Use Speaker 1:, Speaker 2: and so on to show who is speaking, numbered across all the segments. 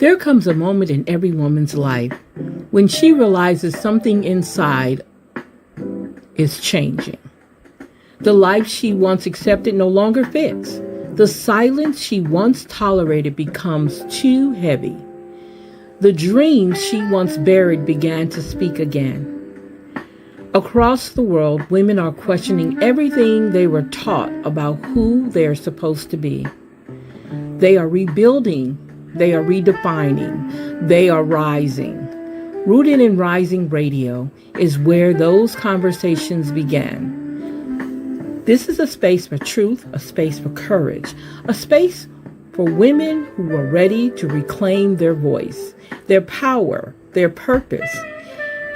Speaker 1: There comes a moment in every woman's life when she realizes something inside is changing. The life she once accepted no longer fits. The silence she once tolerated becomes too heavy. The dreams she once buried began to speak again. Across the world, women are questioning everything they were taught about who they are supposed to be. They are rebuilding, they are redefining, they are rising. Rooted in Rising Radio is where those conversations began. This is a space for truth, a space for courage, a space for women who are ready to reclaim their voice, their power, their purpose.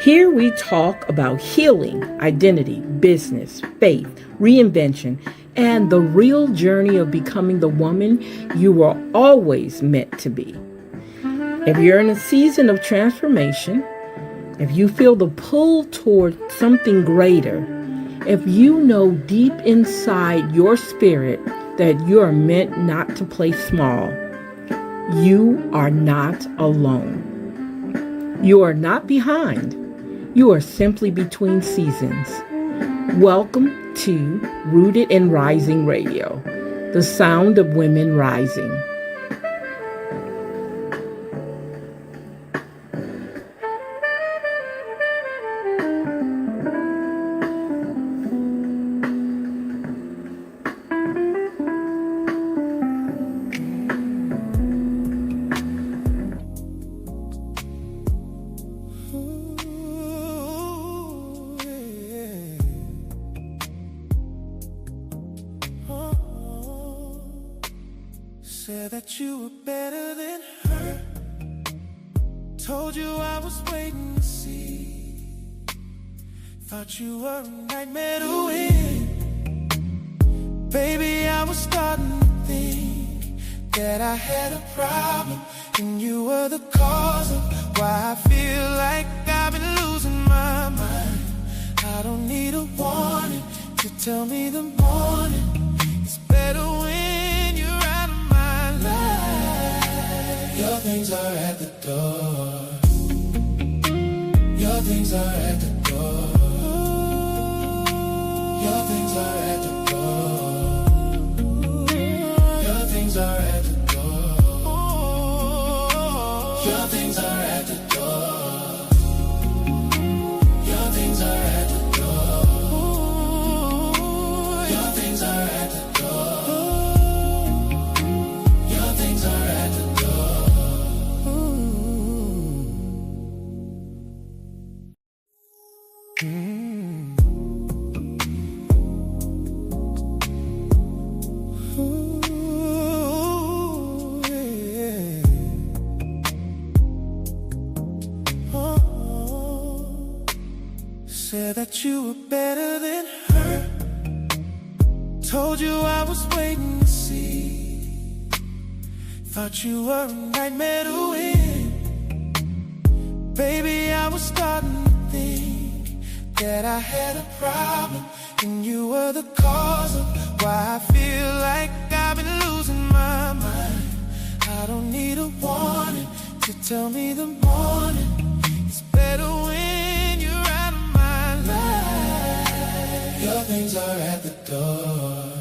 Speaker 1: Here we talk about healing, identity, business, faith, reinvention, and the real journey of becoming the woman you were always meant to be. If you're in a season of transformation, if you feel the pull toward something greater, if you know deep inside your spirit that you are meant not to play small, you are not alone. You are not behind. You are simply between seasons. Welcome to Rooted in Rising Radio, the sound of women rising.
Speaker 2: Said that you were better than her. Told you I was waiting to see. Thought you were a nightmare to win. Baby, I was starting to think that I had a problem, and you were the cause of why I feel like I've been losing my mind. I don't need a warning to tell me the morning is better when you're out of my life. Your things are at the door. Your things are at the door. Your things are at the door. Your things are at the door. Your things are at the door. Your things are at the door. Your things are at the door. Your things are at the Said that you were better than her. Told you I was waiting to see. Thought you were a nightmare to win. Baby, I was starting to think that I had a problem, and you were the cause of why I feel like I've been losing my mind. I don't need a warning to tell me the morning is better when you're out of my life. Your things are at the door.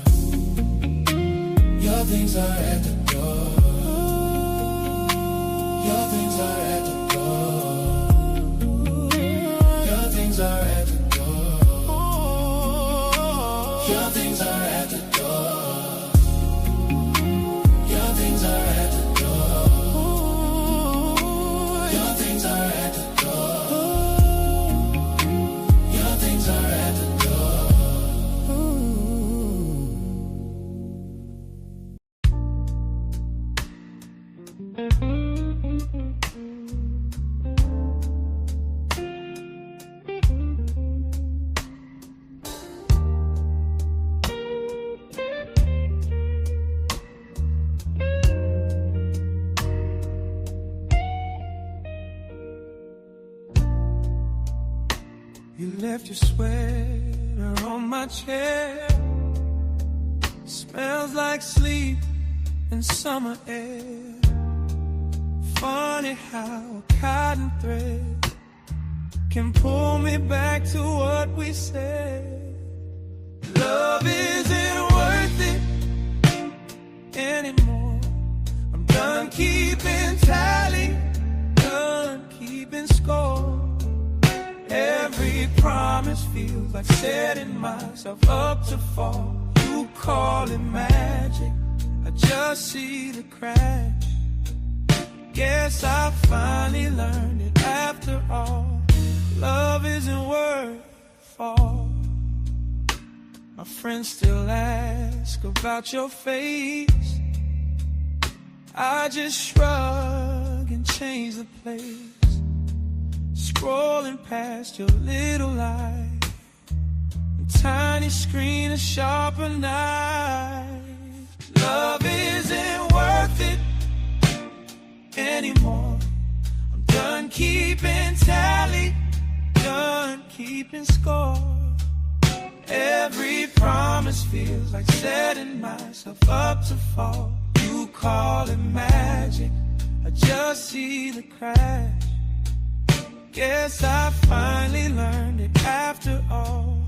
Speaker 2: Your things are at the door. Your things are at the door. Your things are at the door. Your things are at the door. Your things are at the door. Your things are at the door. Your things are at the You left your sweater on my chair. Smells like sleep and summer air. Funny how a cotton thread can pull me back to what we said. Love isn't worth it anymore. I'm done keeping tally, done keeping score. Every promise feels like setting myself up to fall. You call it magic, I just see the crash. Guess I finally learned it after all. Love isn't worth all. My friends still ask about your face. I just shrug and change the place. Scrolling past your little light, a tiny screen, a sharper knife. Love isn't worth it anymore. I'm done keeping tally, done keeping score. Every promise feels like setting myself up to fall. You call it magic, I just see the crash. Guess I finally learned it after all.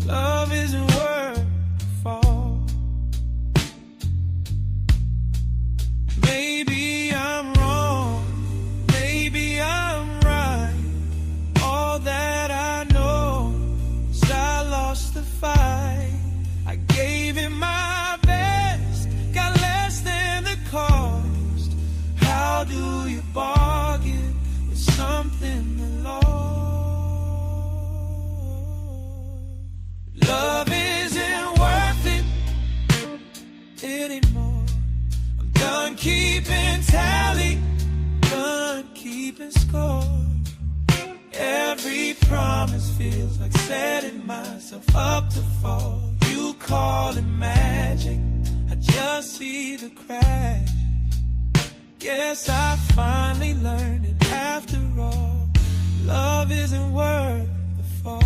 Speaker 2: Love isn't worth the fall. Maybe I'm wrong, maybe I'm right. All that I know is I lost the fight. I gave it my best, got less than the cost. How do you bargain with something that lost? Love isn't worth it anymore. I'm done keeping tally, done keeping score. Every promise feels like setting myself up to fall. You call it magic, I just see the crash. Guess I finally learned it after all. Love isn't worth the fall.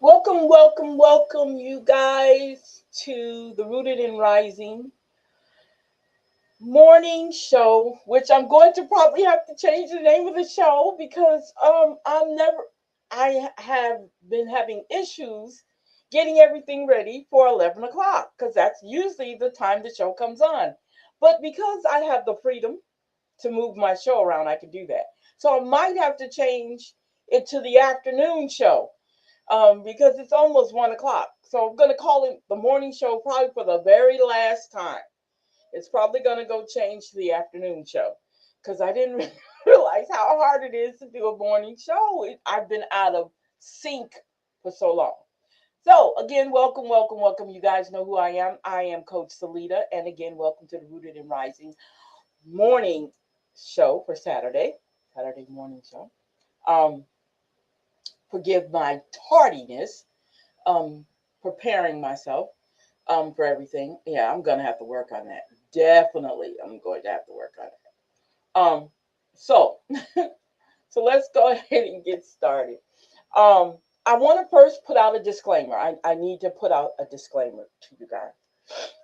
Speaker 1: Welcome, welcome, welcome, you guys, to the Rooted and Rising morning show, which I'm going to probably have to change the name of the show because I have been having issues getting everything ready for 11 o'clock because that's usually the time the show comes on. But because I have the freedom to move my show around, I can do that. So I might have to change it to the afternoon show because it's almost 1 o'clock. So I'm going to call it the morning show probably for the very last time. It's probably going to go change to the afternoon show because I didn't realize how hard it is to do a morning show. I've been out of sync for so long. So again, welcome, welcome, welcome. You guys know who I am. I am Coach Salita. And again, welcome to the Rooted and Rising morning show for Saturday morning show. Forgive my tardiness, preparing myself for everything. Yeah, I'm gonna have to work on that. Definitely, I'm going to have to work on it. So so let's go ahead and get started. I want to first put out a disclaimer. I need to put out a disclaimer to you guys.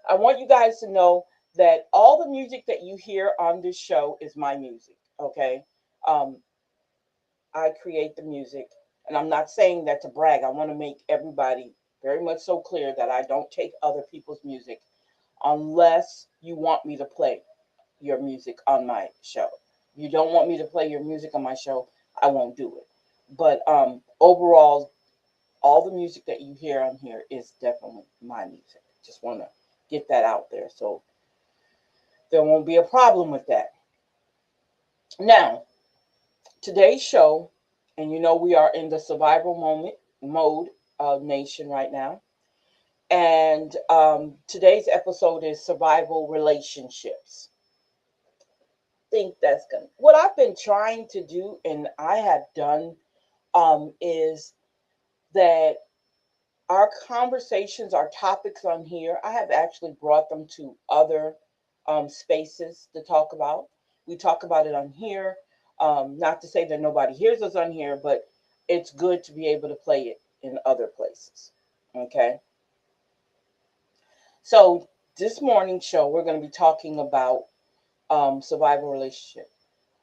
Speaker 1: I want you guys to know that all the music that you hear on this show is my music. Okay, I create the music, and I'm not saying that to brag. I want to make everybody very much so clear that I don't take other people's music unless you want me to play your music on my show. If you don't want me to play your music on my show, I won't do it. But overall, all the music that you hear on here is definitely my music. Just want to get that out there so there won't be a problem with that. Now, today's show, and you know we are in the survival mode nation right now.
Speaker 3: And today's episode is survival relationships. Think that's gonna what I've been trying to do, and I have done, is that our conversations, our topics on here, I have actually brought them to other spaces to talk about. We talk about it on here. Not to say that nobody hears us on here, but it's good to be able to play it in other places. Okay. So this morning's show, we're going to be talking about survival relationship.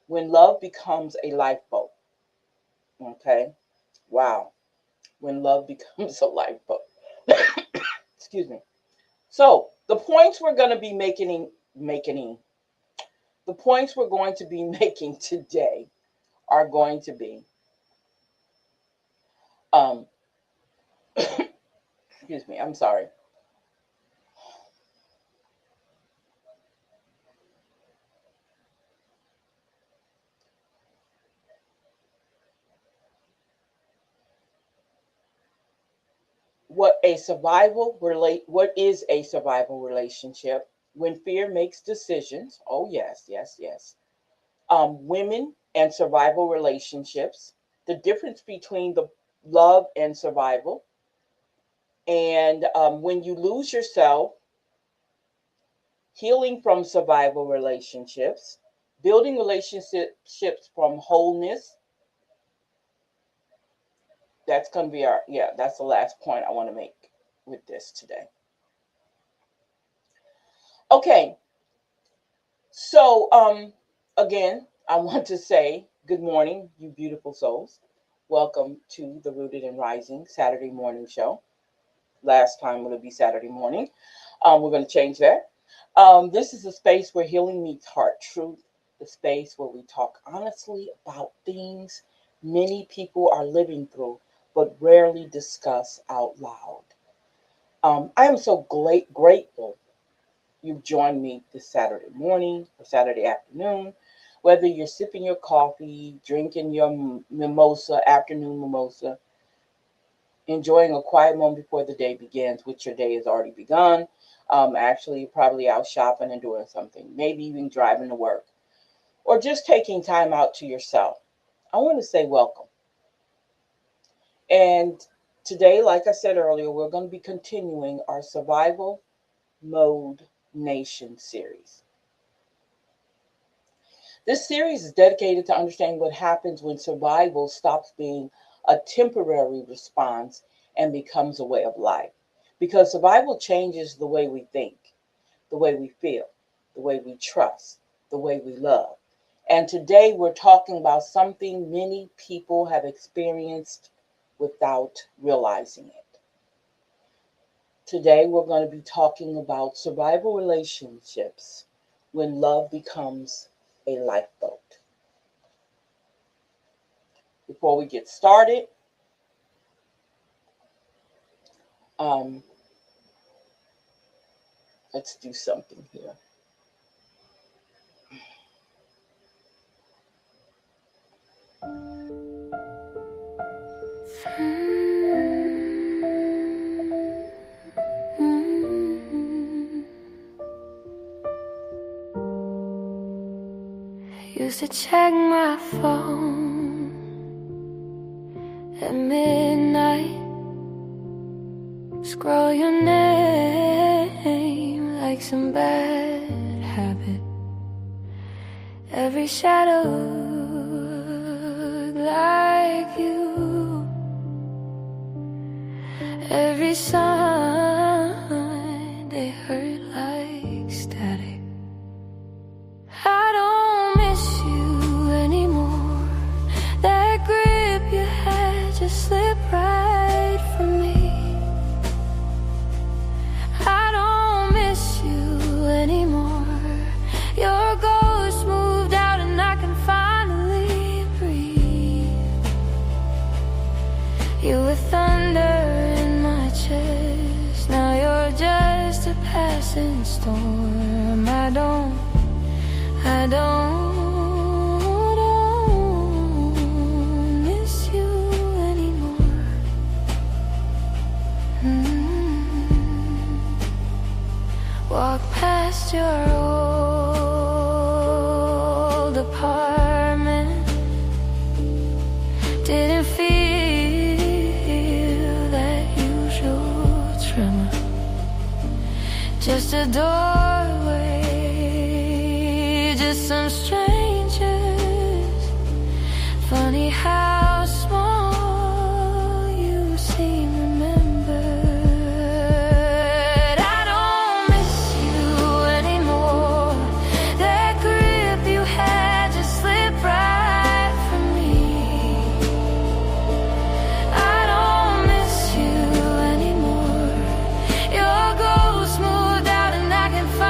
Speaker 3: When love becomes a lifeboat. Okay. Wow. When love becomes a lifeboat. Excuse me. So the points we're going to be the points we're going to be making today are going to be, excuse me, I'm sorry. What is a survival relationship? When fear makes decisions. Oh yes, yes, yes. Women and survival relationships. The difference between the love and survival. And when you lose yourself, healing from survival relationships, building relationships from wholeness. That's going to be that's the last point I want to make with this today. Okay. So, again, I want to say good morning, you beautiful souls. Welcome to the Rooted and Rising Saturday morning show. Last time it'll be Saturday morning. We're going to change that. This is a space where healing meets heart truth, the space where we talk honestly about things many people are living through, but rarely discuss out loud. I am so grateful you've joined me this Saturday morning or Saturday afternoon, whether you're sipping your coffee, drinking your afternoon mimosa, enjoying a quiet moment before the day begins, which your day has already begun. Actually, you're probably out shopping and doing something, maybe even driving to work, or just taking time out to yourself. I want to say welcome. And today, like I said earlier, we're going to be continuing our Survival Mode Nation series. This series is dedicated to understanding what happens when survival stops being a temporary response and becomes a way of life. Because survival changes the way we think, the way we feel, the way we trust, the way we love. And today we're talking about something many people have experienced without realizing it. Today we're going to be talking about survival relationships when love becomes a lifeboat. Before we get started, let's do something here.
Speaker 4: Used to check my phone at midnight, scroll your name like some bad habit. Every shadow looked like you, every sign they hurt like static. I don't miss you anymore. That grip you had just slipped right from me. I don't miss you anymore. Your ghost moved out and I can finally breathe. You were thunder in my chest, now you're just a passing storm. I don't miss you anymore. just a doorway, just some strangers. Funny how small you seem remembered. I don't miss you anymore. That grip you had just slipped right from me. I don't miss you anymore. Your ghost moved out and I can find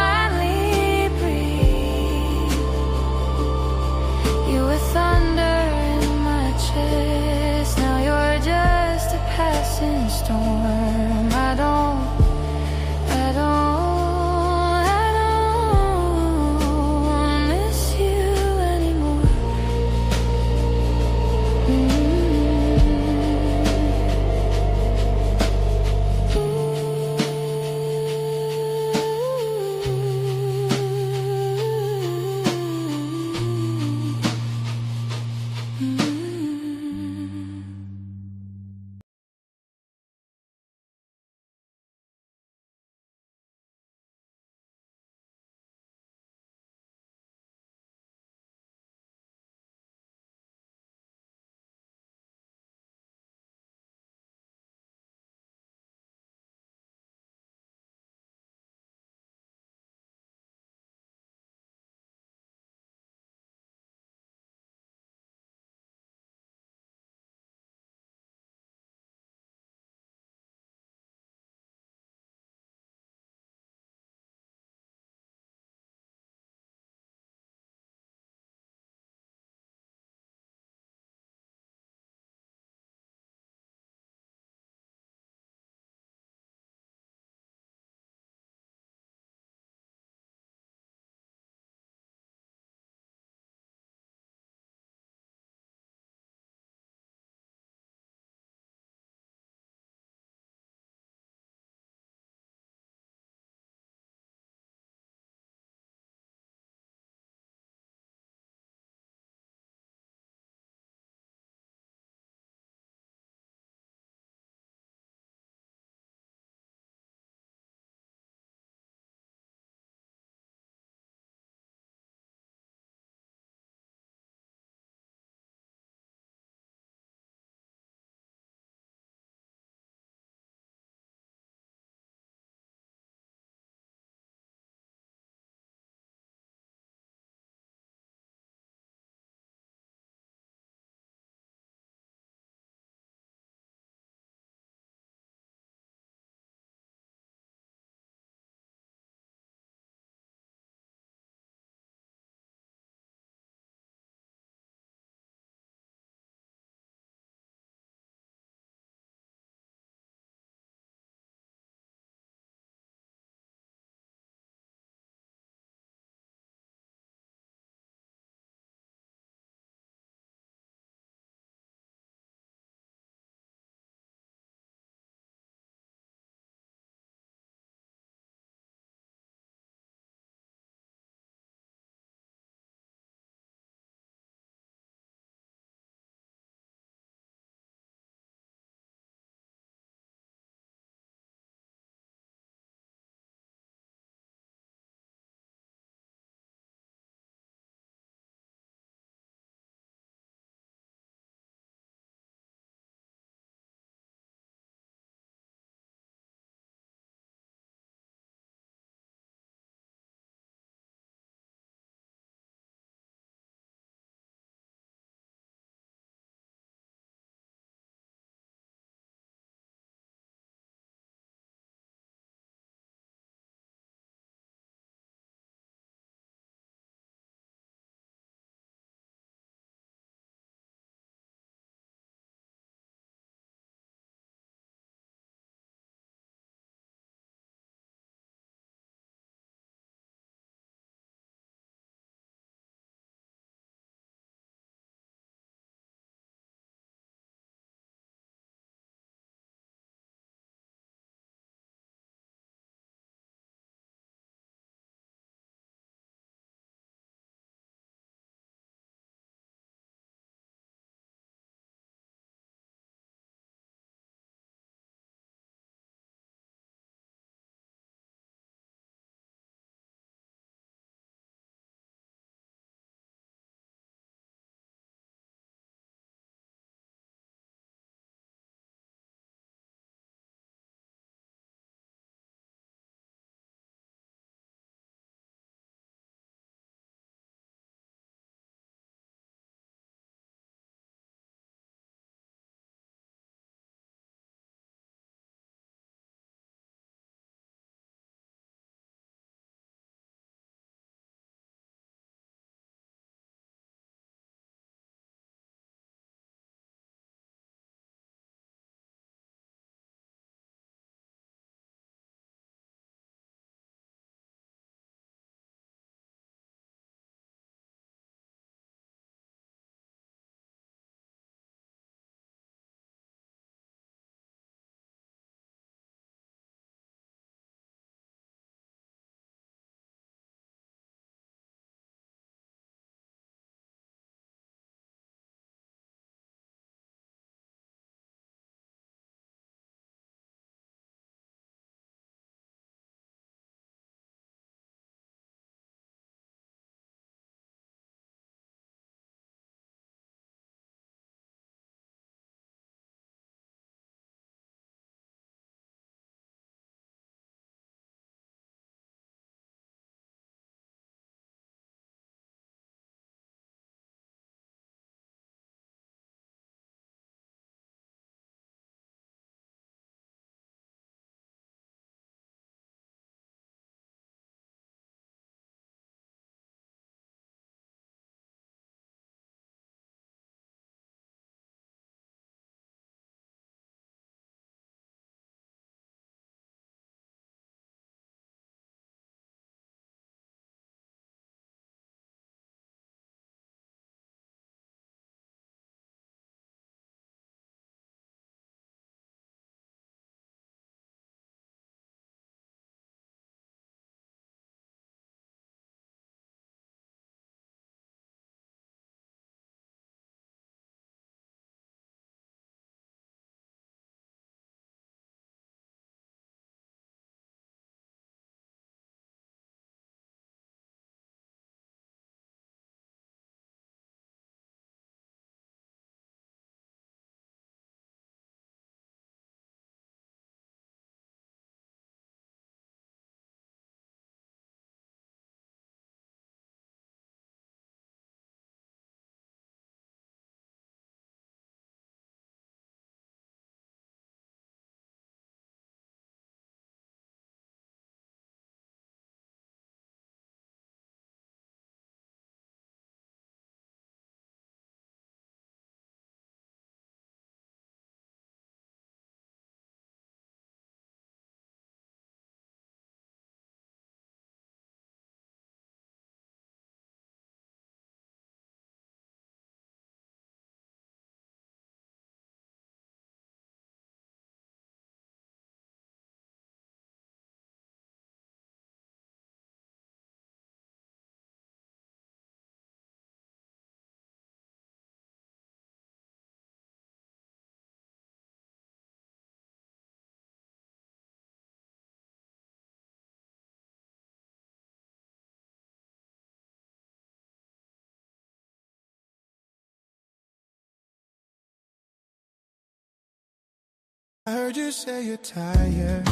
Speaker 2: I heard you say you're tired,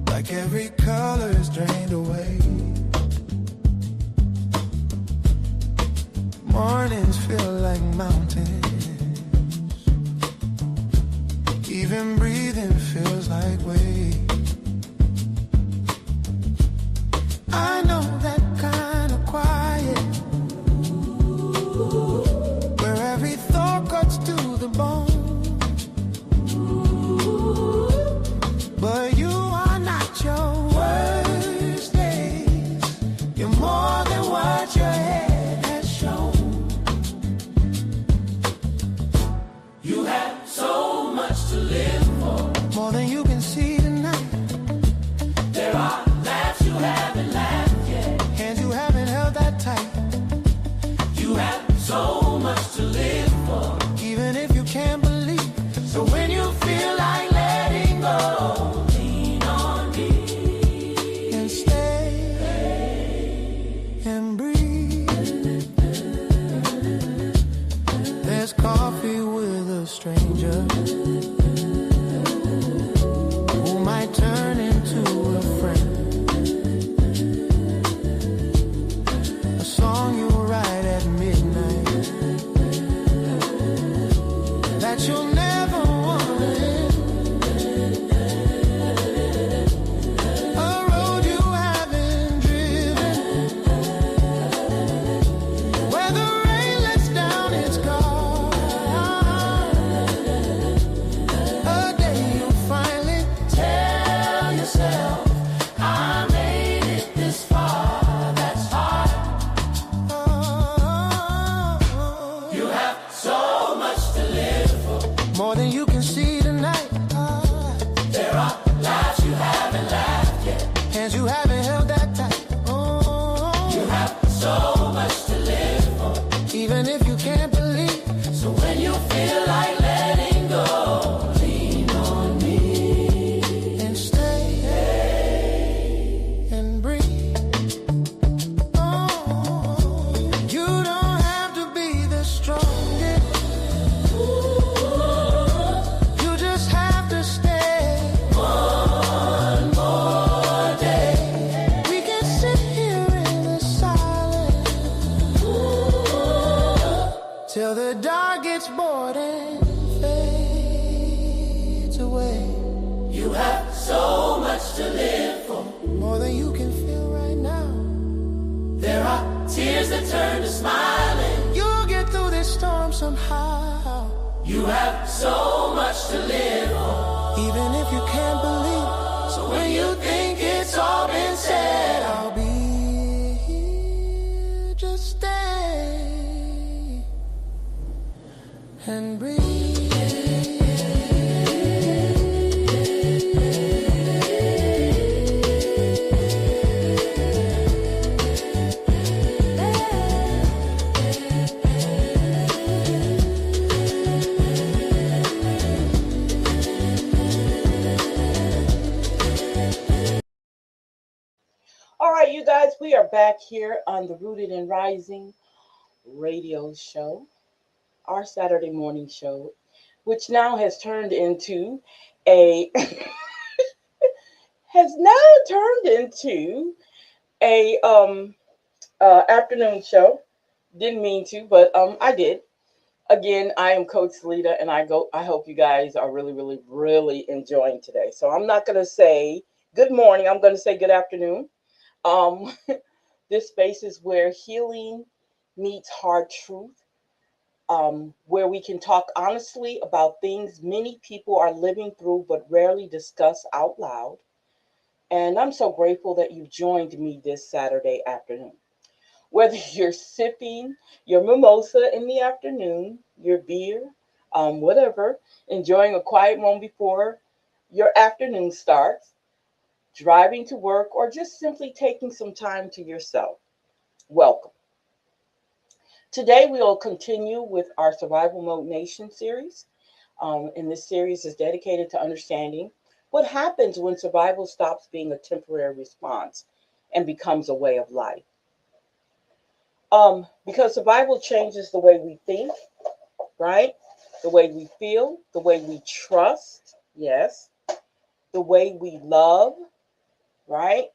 Speaker 2: like every color is drained away. Mornings feel like mountains, even breathing feels like weight. I know that kind of quiet, where every thought cuts to the bone. But you are not your worst days. You're more than what your head has shown. You have so much to live for, more than you can see tonight. There are laughs you haven't laughed yet, hands you haven't held that tight. You have so much to live for, even if you can't believe. So when you feel like letting go, lean on me and stay and breathe. There's coffee with a stranger who might turn into a friend. A song you write at midnight that you'll never want to end. A road you haven't driven, where the rain lets down its guard. A day you'll finally tell yourself, I made it this far. That's hard. You have so much to live for, more than you can see tonight. There are laughs you haven't laughed yet, hands you haven't held that tight. You have so much to live for, even if you can't believe. So when you feel like letting go, lean on me and stay and breathe. You don't have to be the strongest, you just have to stay one more day. We can sit here in the silence till the dark gets bored and fades away. You have so much to live for, more than you can feel right now. There are tears that turn to smiling. You'll get through this storm somehow. You have so much to live for, even if you can't believe. So when you think it's all been said, I'll be here. Just stay and breathe.
Speaker 3: All right, you guys, we are back here on the Rooted and Rising radio show, our Saturday morning show, which now has turned into a afternoon show. Didn't mean to, but I did. Again, I am Coach Lita, and I hope you guys are really, really, really enjoying today. So I'm not gonna say good morning. I'm gonna say good afternoon. Um, this space is where healing meets hard truth, where we can talk honestly about things many people are living through but rarely discuss out loud. And I'm so grateful that you joined me this Saturday afternoon. Whether you're sipping your mimosa in the afternoon, your beer, whatever, enjoying a quiet moment before your afternoon starts, driving to work, or just simply taking some time to yourself, welcome. Today, we will continue with our Survival Mode Nation series. And this series is dedicated to understanding what happens when survival stops being a temporary response and becomes a way of life. Because survival changes the way we think, right? the way we feel, the way we trust, yes, the way we love, right?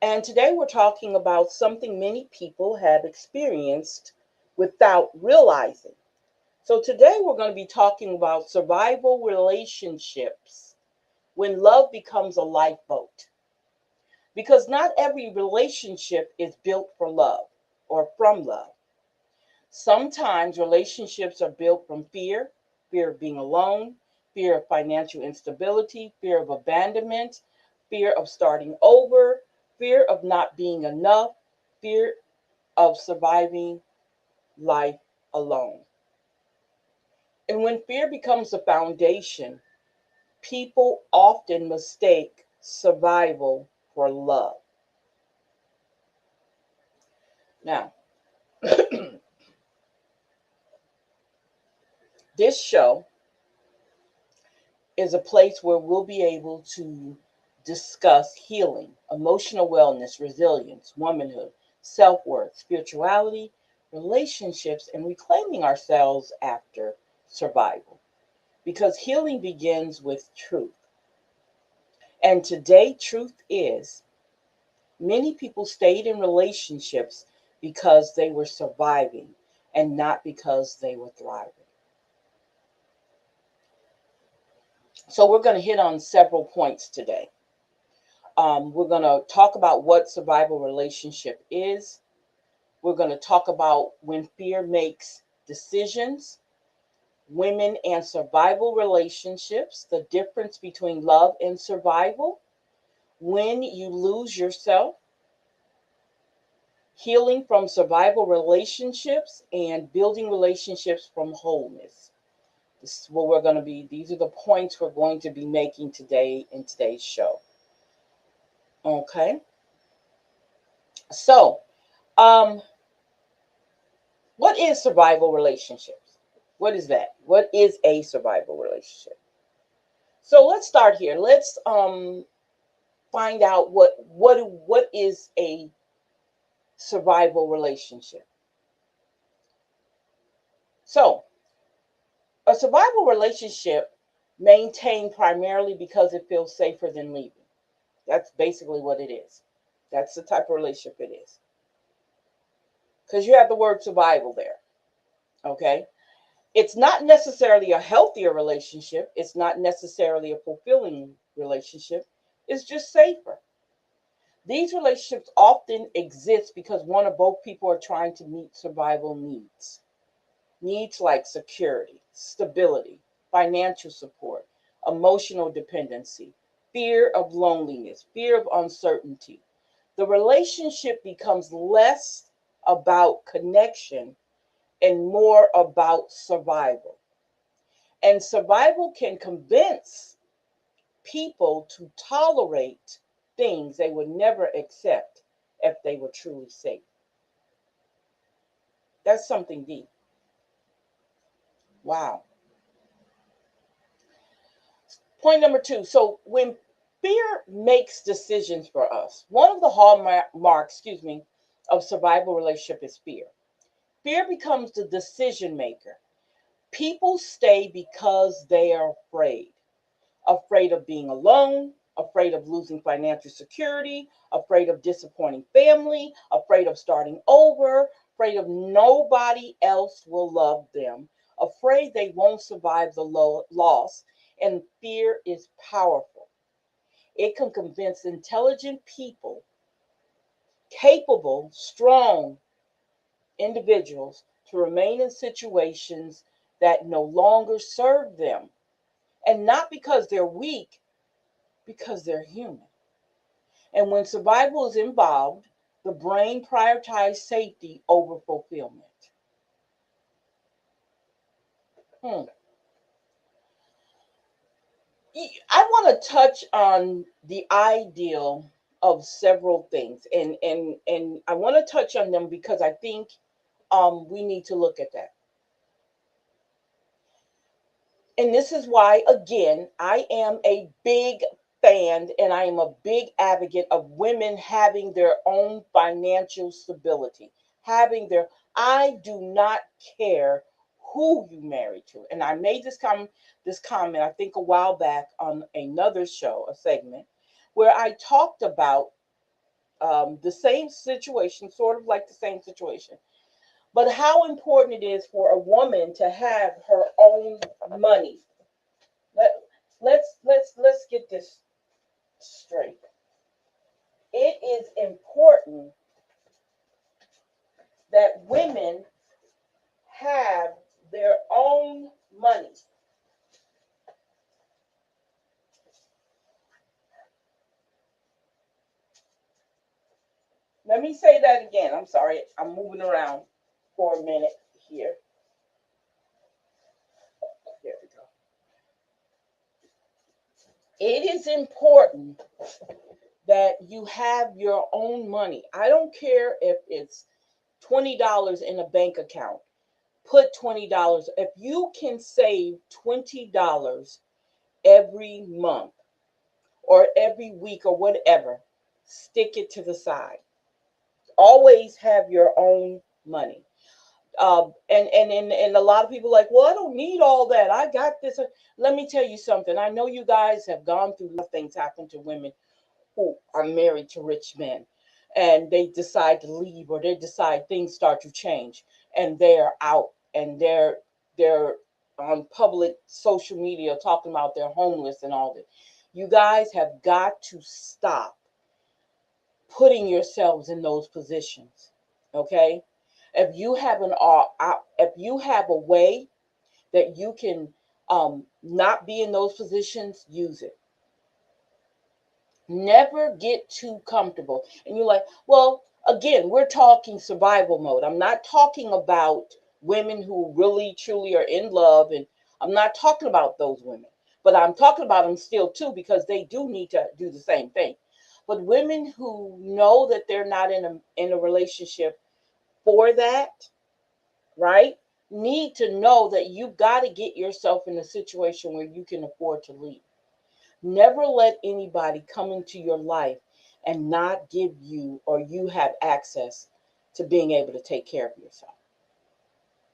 Speaker 3: And today we're talking about something many people have experienced without realizing. So today we're going to be talking about survival relationships when love becomes a lifeboat. Because not every relationship is built for love or from love. Sometimes relationships are built from fear of being alone, fear of financial instability, fear of abandonment, fear of starting over, fear of not being enough, fear of surviving life alone. And when fear becomes the foundation, people often mistake survival for love. Now, this show is a place where we'll be able to discuss healing, emotional wellness, resilience, womanhood, self worth, spirituality, relationships, and reclaiming ourselves after survival. Because healing begins with truth. And today, truth is many people stayed in relationships because they were surviving and not because they were thriving. So, we're going to hit on several points today. We're going to talk about what survival relationship is. We're going to talk about when fear makes decisions, women and survival relationships, the difference between love and survival, when you lose yourself, healing from survival relationships, and building relationships from wholeness. This is what we're going to be, these are the points we're going to be making today in today's show. Okay. So, what is survival relationships? What is that? What is a survival relationship? So let's start here. Let's find out what is a survival relationship. So, a survival relationship maintained primarily because it feels safer than leaving. That's basically what it is. That's the type of relationship it is. Because you have the word survival there. Okay. It's not necessarily a healthier relationship. It's not necessarily a fulfilling relationship. It's just safer. These relationships often exist because one or both people are trying to meet survival needs. Needs like security, stability, financial support, emotional dependency, fear of loneliness, fear of uncertainty. The relationship becomes less about connection and more about survival. And survival can convince people to tolerate things they would never accept if they were truly safe. That's something deep. Wow. Point number two. So when fear makes decisions for us, one of the hallmarks, of survival relationship is fear. Fear becomes the decision maker. People stay because they are afraid of being alone, afraid of losing financial security, afraid of disappointing family, afraid of starting over, afraid of nobody else will love them, afraid they won't survive the loss. And fear is powerful. It can convince intelligent people, capable, strong individuals to remain in situations that no longer serve them. And not because they're weak, because they're human. And when survival is involved, the brain prioritizes safety over fulfillment. Hmm. I want to touch on the ideal of several things, and I want to touch on them because I think we need to look at that. And this is why, again, I am a big fan and I am a big advocate of women having their own financial stability, having their, I do not care who you married to. And I made this comment, I think, a while back on another show, a segment, where I talked about the same situation, sort of like the same situation, but how important it is for a woman to have her own money. Let's get this straight. It is important that women have their own money. Let me say that again. I'm sorry, I'm moving around for a minute here. There we go. It is important that you have your own money. I don't care if it's $20 in a bank account. Put $20. If you can save $20 every month or every week or whatever, stick it to the side. Always have your own money. And a lot of people are like, well, I don't need all that. I got this. Let me tell you something. I know you guys have gone through things happen to women who are married to rich men, and they decide to leave, or they decide things start to change, and they're out, and they're on public social media talking about they're homeless and all that. You guys have got to stop putting yourselves in those positions. Okay? If you have a way that you can not be in those positions, use it. Never get too comfortable. And you're like, well, again, we're talking survival mode. I'm not talking about women who really truly are in love, and I'm not talking about those women, but I'm talking about them still too, because they do need to do the same thing. But women who know that they're not in a relationship for that, right, need to know that you've got to get yourself in a situation where you can afford to leave. Never let anybody come into your life and not give you, or you have access to being able to take care of yourself.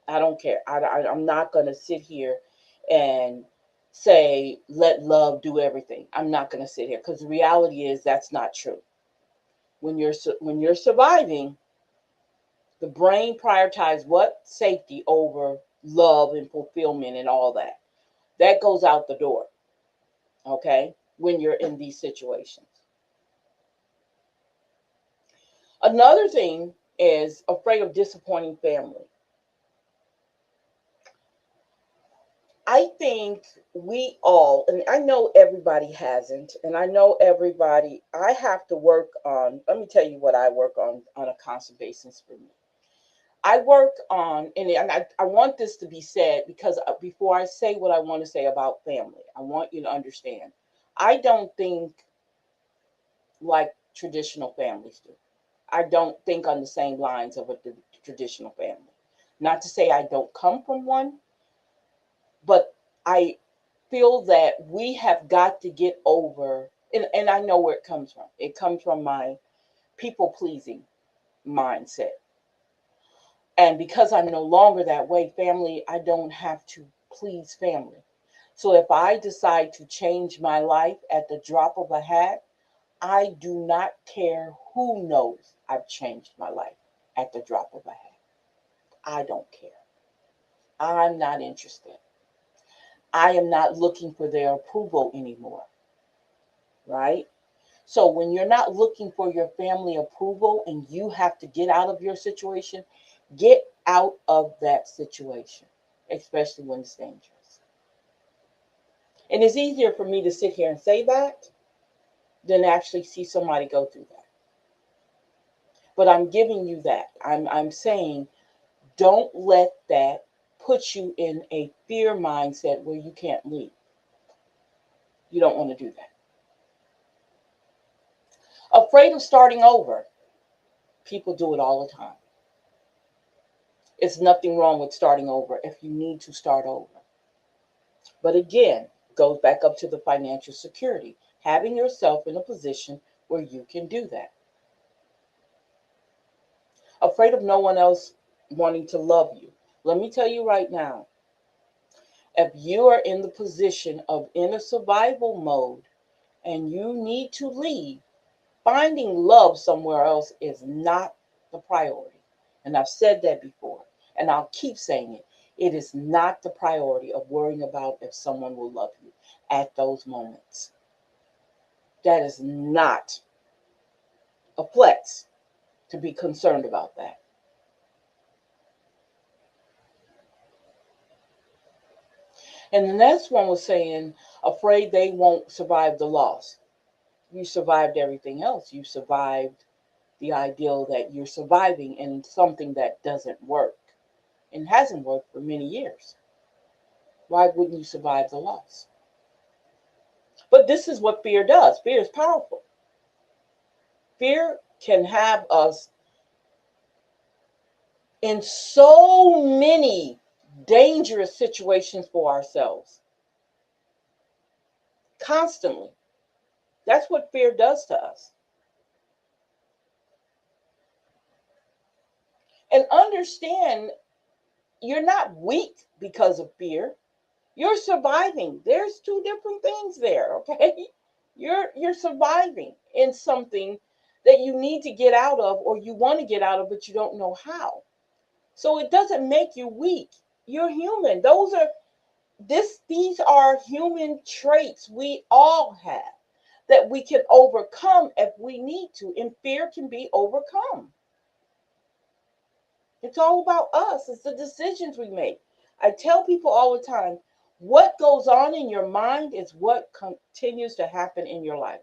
Speaker 3: I don't care. I'm not going to sit here and say, let love do everything. I'm not going to sit here, because the reality is that's not true. When you're surviving, the brain prioritizes what? Safety over love and fulfillment and all that. That goes out the door. Okay? When you're in these situations. Another thing is afraid of disappointing family. I think we all, and I know everybody hasn't, and I know everybody, I have to work on, let me tell you what I work on a constant basis for me. I work on, and I want this to be said, because before I say what I want to say about family, I want you to understand. I don't think like traditional families do. I don't think on the same lines of a traditional family. Not to say I don't come from one, but I feel that we have got to get over, and I know where it comes from. It comes from my people pleasing mindset. And because I'm no longer that way, family, I don't have to please family. So if I decide to change my life at the drop of a hat, I do not care who knows I've changed my life at the drop of a hat. I don't care. I'm not interested. I am not looking for their approval anymore. Right? So when you're not looking for your family approval and you have to get out of your situation, get out of that situation, especially when it's dangerous. And it's easier for me to sit here and say that than actually see somebody go through that. But I'm giving you that. I'm saying, don't let that put you in a fear mindset where you can't leave. You don't want to do that. Afraid of starting over. People do it all the time. It's nothing wrong with starting over if you need to start over. But again, it goes back up to the financial security. Having yourself in a position where you can do that. Afraid of no one else wanting to love you. Let me tell you right now, if you are in the position of in a survival mode and you need to leave, finding love somewhere else is not the priority. And I've said that before, and I'll keep saying it. It is not the priority of worrying about if someone will love you at those moments. That is not a flex to be concerned about that. And the next one was saying, afraid they won't survive the loss. You survived everything else. You survived the ideal that you're surviving in something that doesn't work and hasn't worked for many years. Why wouldn't you survive the loss? But this is what fear does. Fear is powerful. Fear can have us in so many dangerous situations for ourselves. Constantly. That's what fear does to us. And understand, you're not weak because of fear. You're surviving. There's two different things there, okay? You're surviving in something that you need to get out of or you want to get out of, but you don't know how. So it doesn't make you weak. You're human. These are human traits we all have that we can overcome if we need to, and fear can be overcome. It's all about us. It's the decisions we make. I tell people all the time, what goes on in your mind is what continues to happen in your life.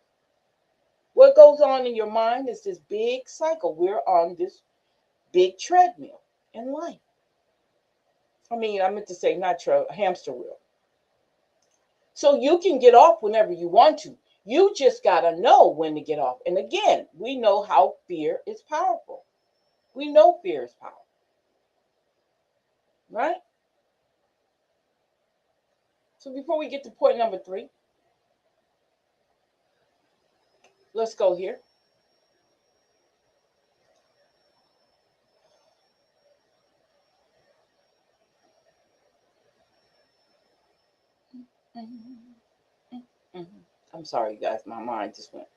Speaker 3: What goes on in your mind is this big cycle. We're on this big treadmill in life. I meant to say not hamster wheel. So you can get off whenever you want to. You just got to know when to get off. And again, we know how fear is powerful. We know fear is powerful. Right? So before we get to point number 3, let's go here. I'm sorry, you guys. My mind just went.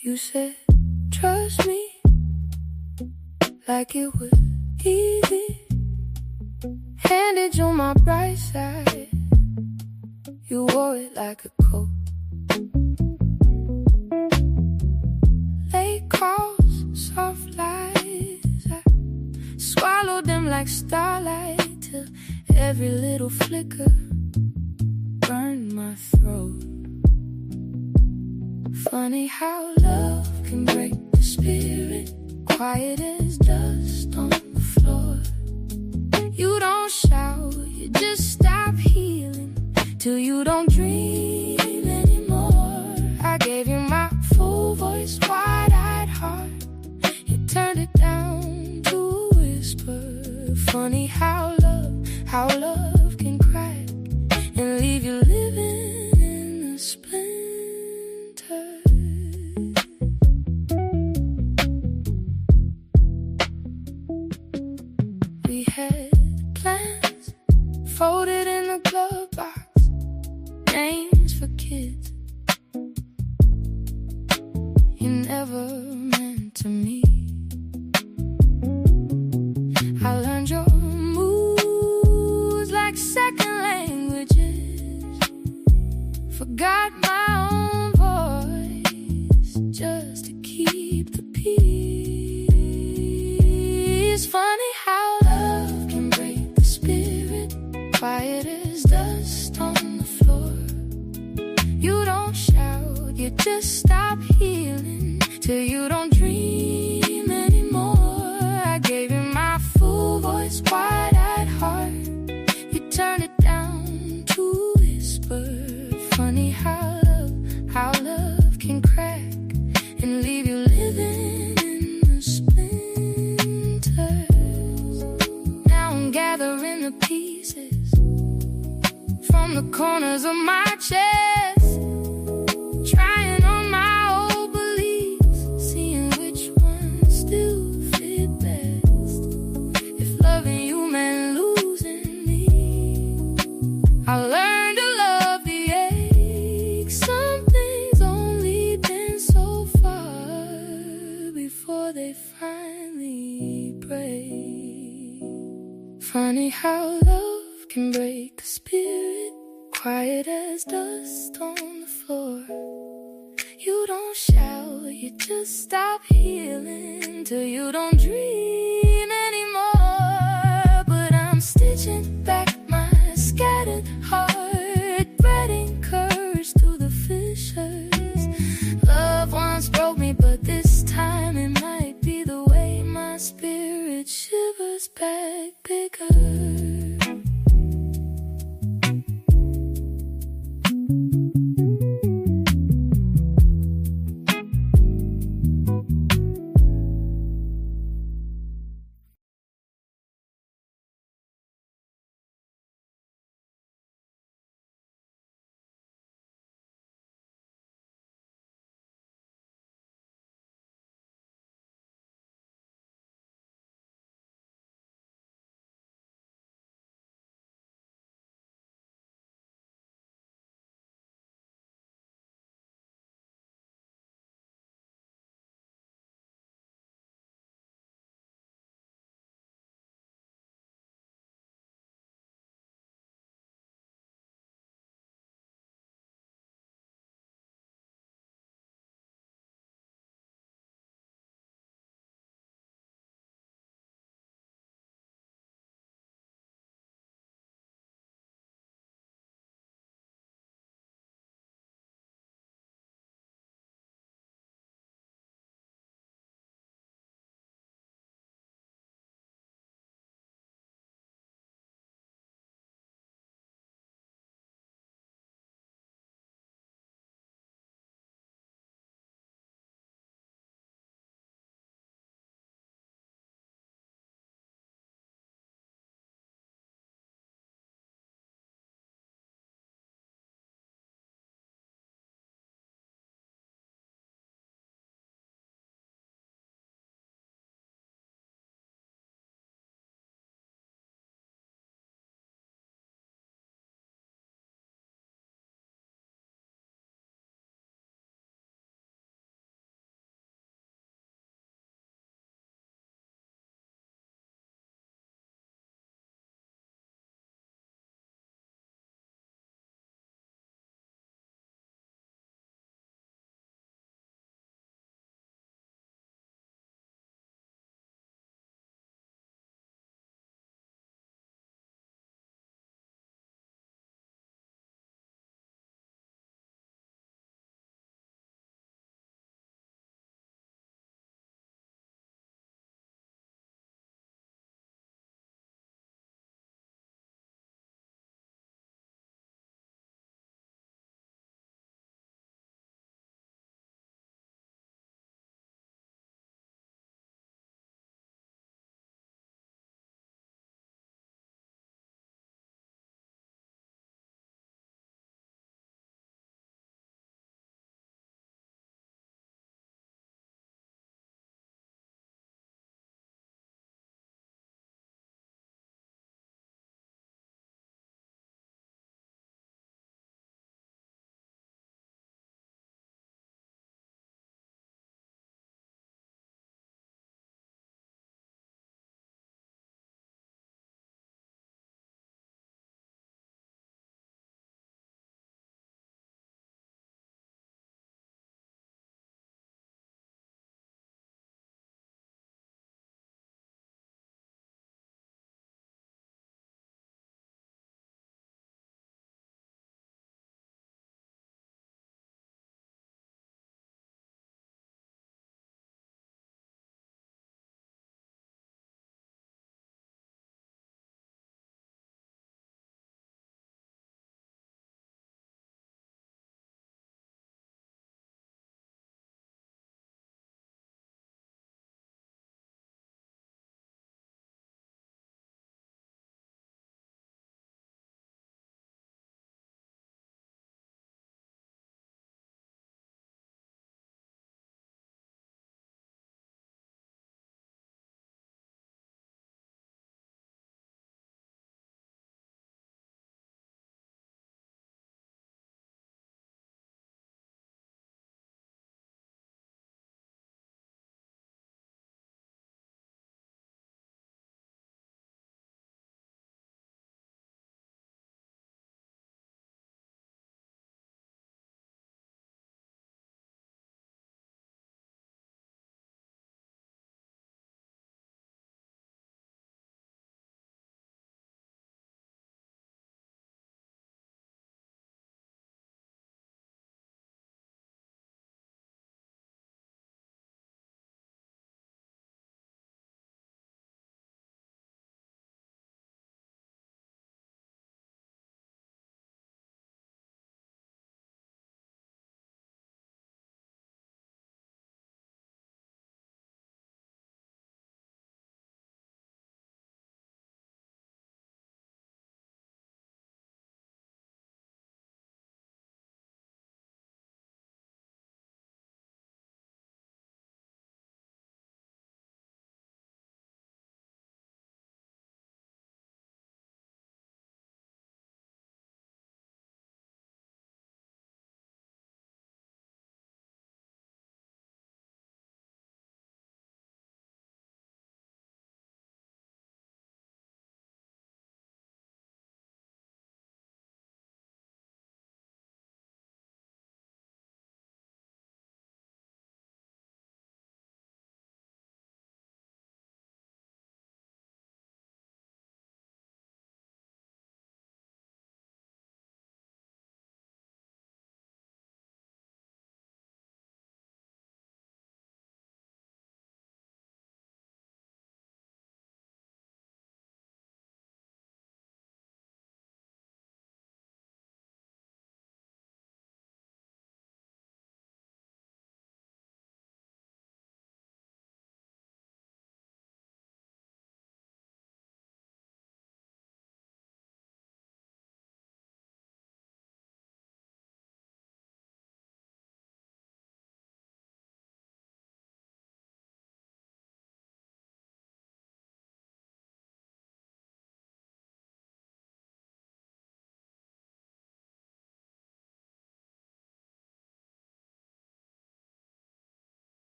Speaker 4: You said, trust me, like it was easy. Handed you my bright side, you wore it like a coat. Late calls, soft lies, I swallowed them like starlight till every little flicker burned my throat. Funny how love can break the spirit, quiet as dust on the floor. You don't shout, you just stop healing till you don't dream anymore. I gave you my full voice, wide-eyed heart. You turned it down to a whisper. Funny how love can crack and leave you living in the splinters. We had plans folded in a glove box, names for kids you never meant to meet. I learned your moves like second languages, forgot my own voice just to keep the peace. Funny how love can break the spirit, quiet as dust on the floor. You don't shout, you just stop healing till you don't dream anymore. I gave you my full voice, wide-eyed heart. You turned it down to a whisper. Funny how love can crack and leave you living in the splinters. to pieces from the corners of my chest, trying on my old beliefs, seeing which ones still fit best. If loving you meant losing me, I learned to love the ache. Some things only been so far before they finally break. Funny how love can break a spirit, quiet as dust on the floor. You don't shout, you just stop healing till you don't dream anymore. But I'm stitching back my scattered heart, threading courage through the fissures. Love once broke me, but this time it might be the way my spirit shivers back bigger.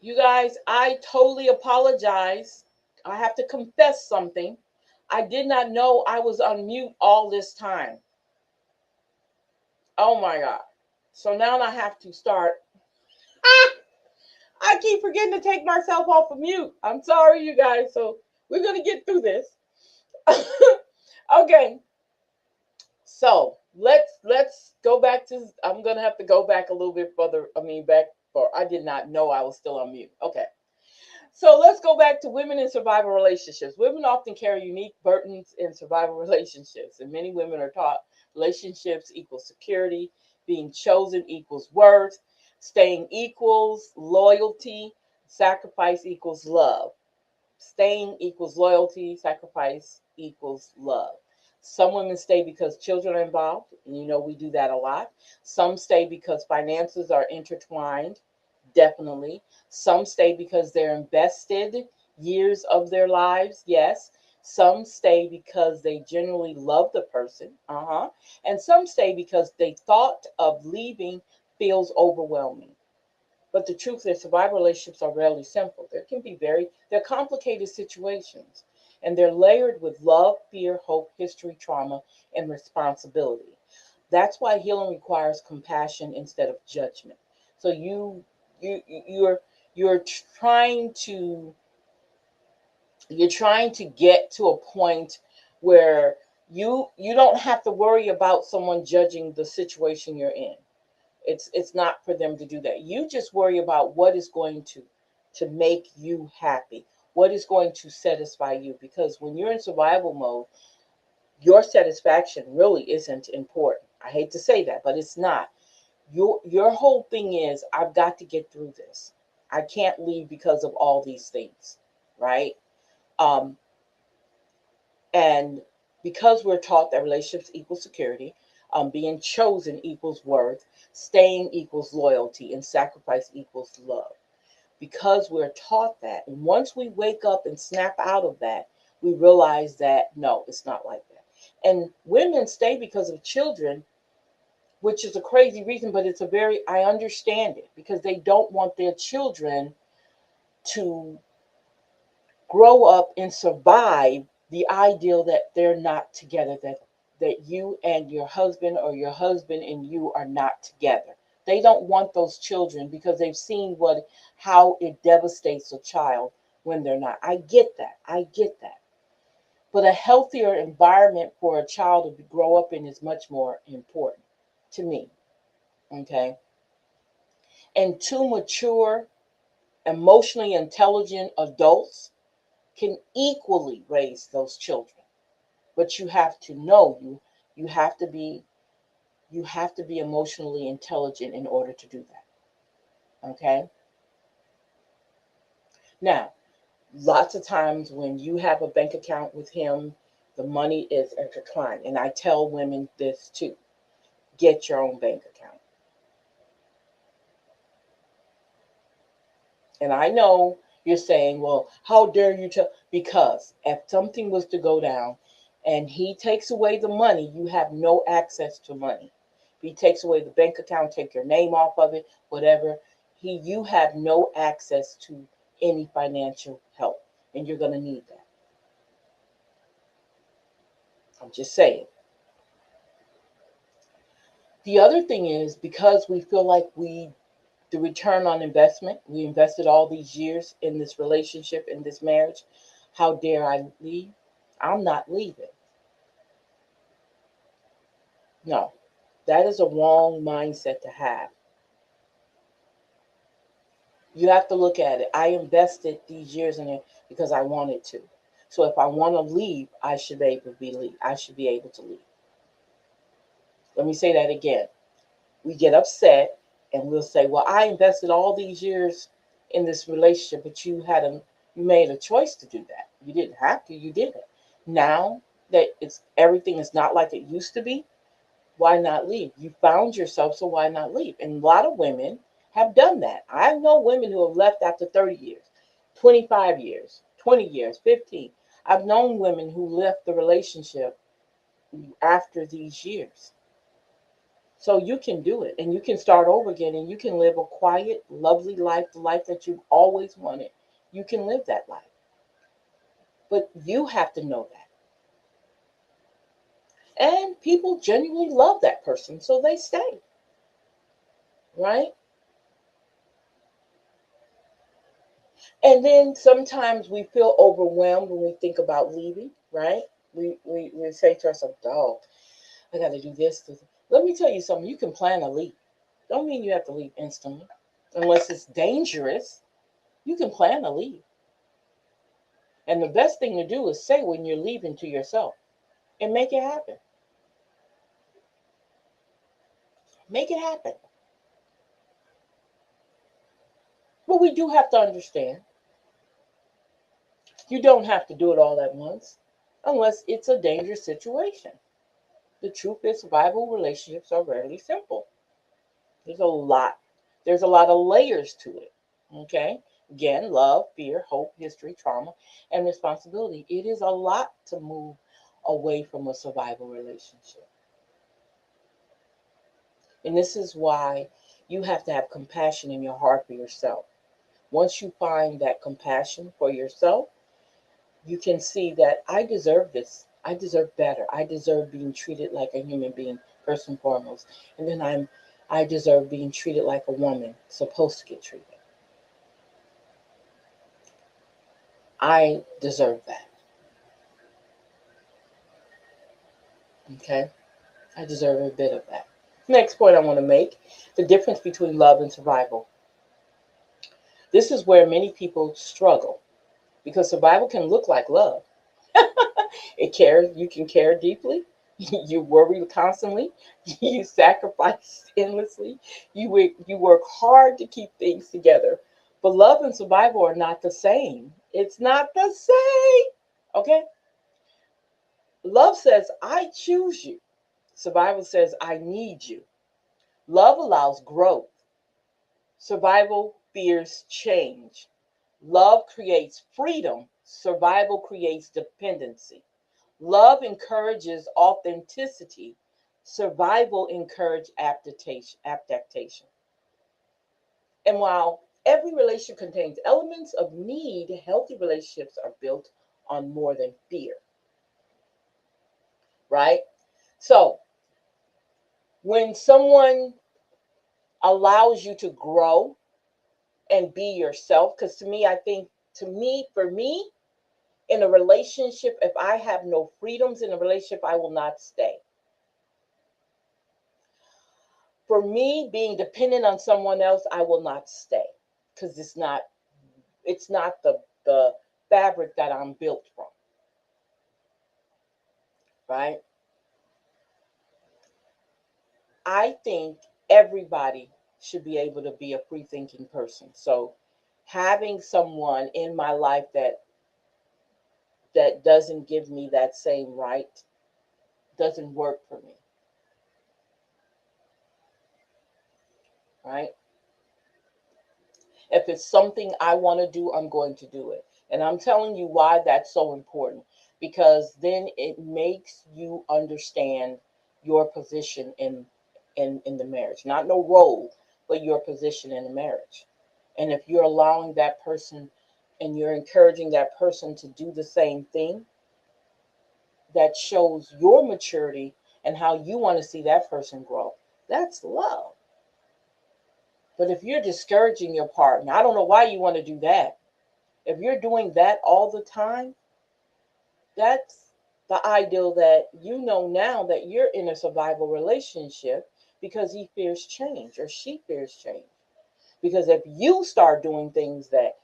Speaker 3: You guys, I totally apologize. I have to confess something. I did not know I was on mute all this time. Oh my God. So now I have to start. I keep forgetting to take myself off of mute. I'm sorry, you guys. So we're going to get through this. Okay. So let's go back to, I'm gonna have to go back a little bit further. I mean back for, I did not know I was still on mute. Okay. So let's go back to women in survival relationships. Women often carry unique burdens in survival relationships, and many women are taught relationships equals security, being chosen equals worth, staying equals loyalty, sacrifice equals love. Staying equals loyalty, sacrifice equals love. Some women stay because children are involved, and you know we do that a lot. Some stay because finances are intertwined, definitely. Some stay because they're invested years of their lives, yes. Some stay because they genuinely love the person, and some stay because they thought of leaving feels overwhelming. But the truth is, survival relationships are rarely simple. They're complicated situations, and they're layered with love, fear, hope, history, trauma, and responsibility. That's why healing requires compassion instead of judgment. So you're trying to get to a point where you don't have to worry about someone judging the situation you're in. It's not for them to do that. You just worry about what is going to make you happy, what is going to satisfy you. Because when you're in survival mode, your satisfaction really isn't important. I hate to say that, but it's not. Your whole thing is, I've got to get through this. I can't leave because of all these things, right? Um, and because we're taught that relationships equal security, being chosen equals worth, staying equals loyalty, and sacrifice equals love. Because we're taught that, and once we wake up and snap out of that, we realize that no, it's not like that. And women stay because of children, which is a crazy reason, but I understand it, because they don't want their children to grow up and survive the ideal that they're not together, that you and your husband, or your husband and you, are not together. They don't want those children, because they've seen how it devastates a child when they're not. I get that. I get that. But a healthier environment for a child to grow up in is much more important to me. Okay. And two mature, emotionally intelligent adults can equally raise those children. But you have to know, you have to be emotionally intelligent in order to do that. Okay. Now, lots of times when you have a bank account with him, the money is intertwined. And I tell women this too: get your own bank account. And I know you're saying, well, how dare you tell? Because if something was to go down and he takes away the money, you have no access to money. If he takes away the bank account, take your name off of it, whatever, you have no access to any financial help. And you're going to need that. I'm just saying. The other thing is, because we feel like the return on investment, we invested all these years in this relationship, in this marriage, how dare I leave? I'm not leaving. No, that is a wrong mindset to have. You have to look at it. I invested these years in it because I wanted to. So if I want to leave, I should be able to leave. I should be able to leave. Let me say that again. We get upset and we'll say, "Well, I invested all these years in this relationship, but you made a choice to do that. You didn't have to. You did it. Now that everything is not like it used to be, why not leave? You found yourself, so why not leave?" And a lot of women have done that. I know women who have left after 30 years, 25 years, 20 years, 15. I've known women who left the relationship after these years. So you can do it and you can start over again and you can live a quiet, lovely life, the life that you've always wanted. You can live that life. But you have to know that. And people genuinely love that person, so they stay, right? And then sometimes we feel overwhelmed when we think about leaving, right? We say to ourselves, oh, I got to do this. Let me tell you something. You can plan a leave. Don't mean you have to leave instantly. Unless it's dangerous, you can plan a leave. And the best thing to do is say when you're leaving to yourself and make it happen. Make it happen. But we do have to understand you don't have to do it all at once unless it's a dangerous situation. The truth is, survival relationships are rarely simple. There's a lot. There's a lot of layers to it. Okay? Again, love, fear, hope, history, trauma, and responsibility. It is a lot to move away from a survival relationship. And this is why you have to have compassion in your heart for yourself. Once you find that compassion for yourself, you can see that I deserve this. I deserve better. I deserve being treated like a human being, first and foremost. And then I deserve being treated like a woman supposed to get treated. I deserve that. Okay? I deserve a bit of that. Next point I want to make, the difference between love and survival. This is where many people struggle because survival can look like love. It cares, you can care deeply, you worry constantly, you sacrifice endlessly, you work hard to keep things together. But love and survival are not the same. It's not the same. Okay? Love says, I choose you. Survival says, I need you. Love allows growth. Survival fears change. Love creates freedom. Survival creates dependency. Love encourages authenticity. Survival encourages adaptation. And while every relationship contains elements of need, healthy relationships are built on more than fear. Right? So when someone allows you to grow and be yourself, because for me, in a relationship, if I have no freedoms in a relationship, I will not stay. For me, being dependent on someone else, I will not stay because it's not the fabric that I'm built from, right? I think everybody should be able to be a free thinking person. So having someone in my life that doesn't give me that same right doesn't work for me, right? If it's something I want to do, I'm going to do it. And I'm telling you why that's so important, because then it makes you understand your position in the marriage. Not no role, but your position in the marriage. And if you're allowing that person and you're encouraging that person to do the same thing, that shows your maturity and how you want to see that person grow. That's love. But if you're discouraging your partner, I don't know why you want to do that. If you're doing that all the time, that's the ideal that you know now that you're in a survival relationship because he fears change or she fears change. Because if you start doing things that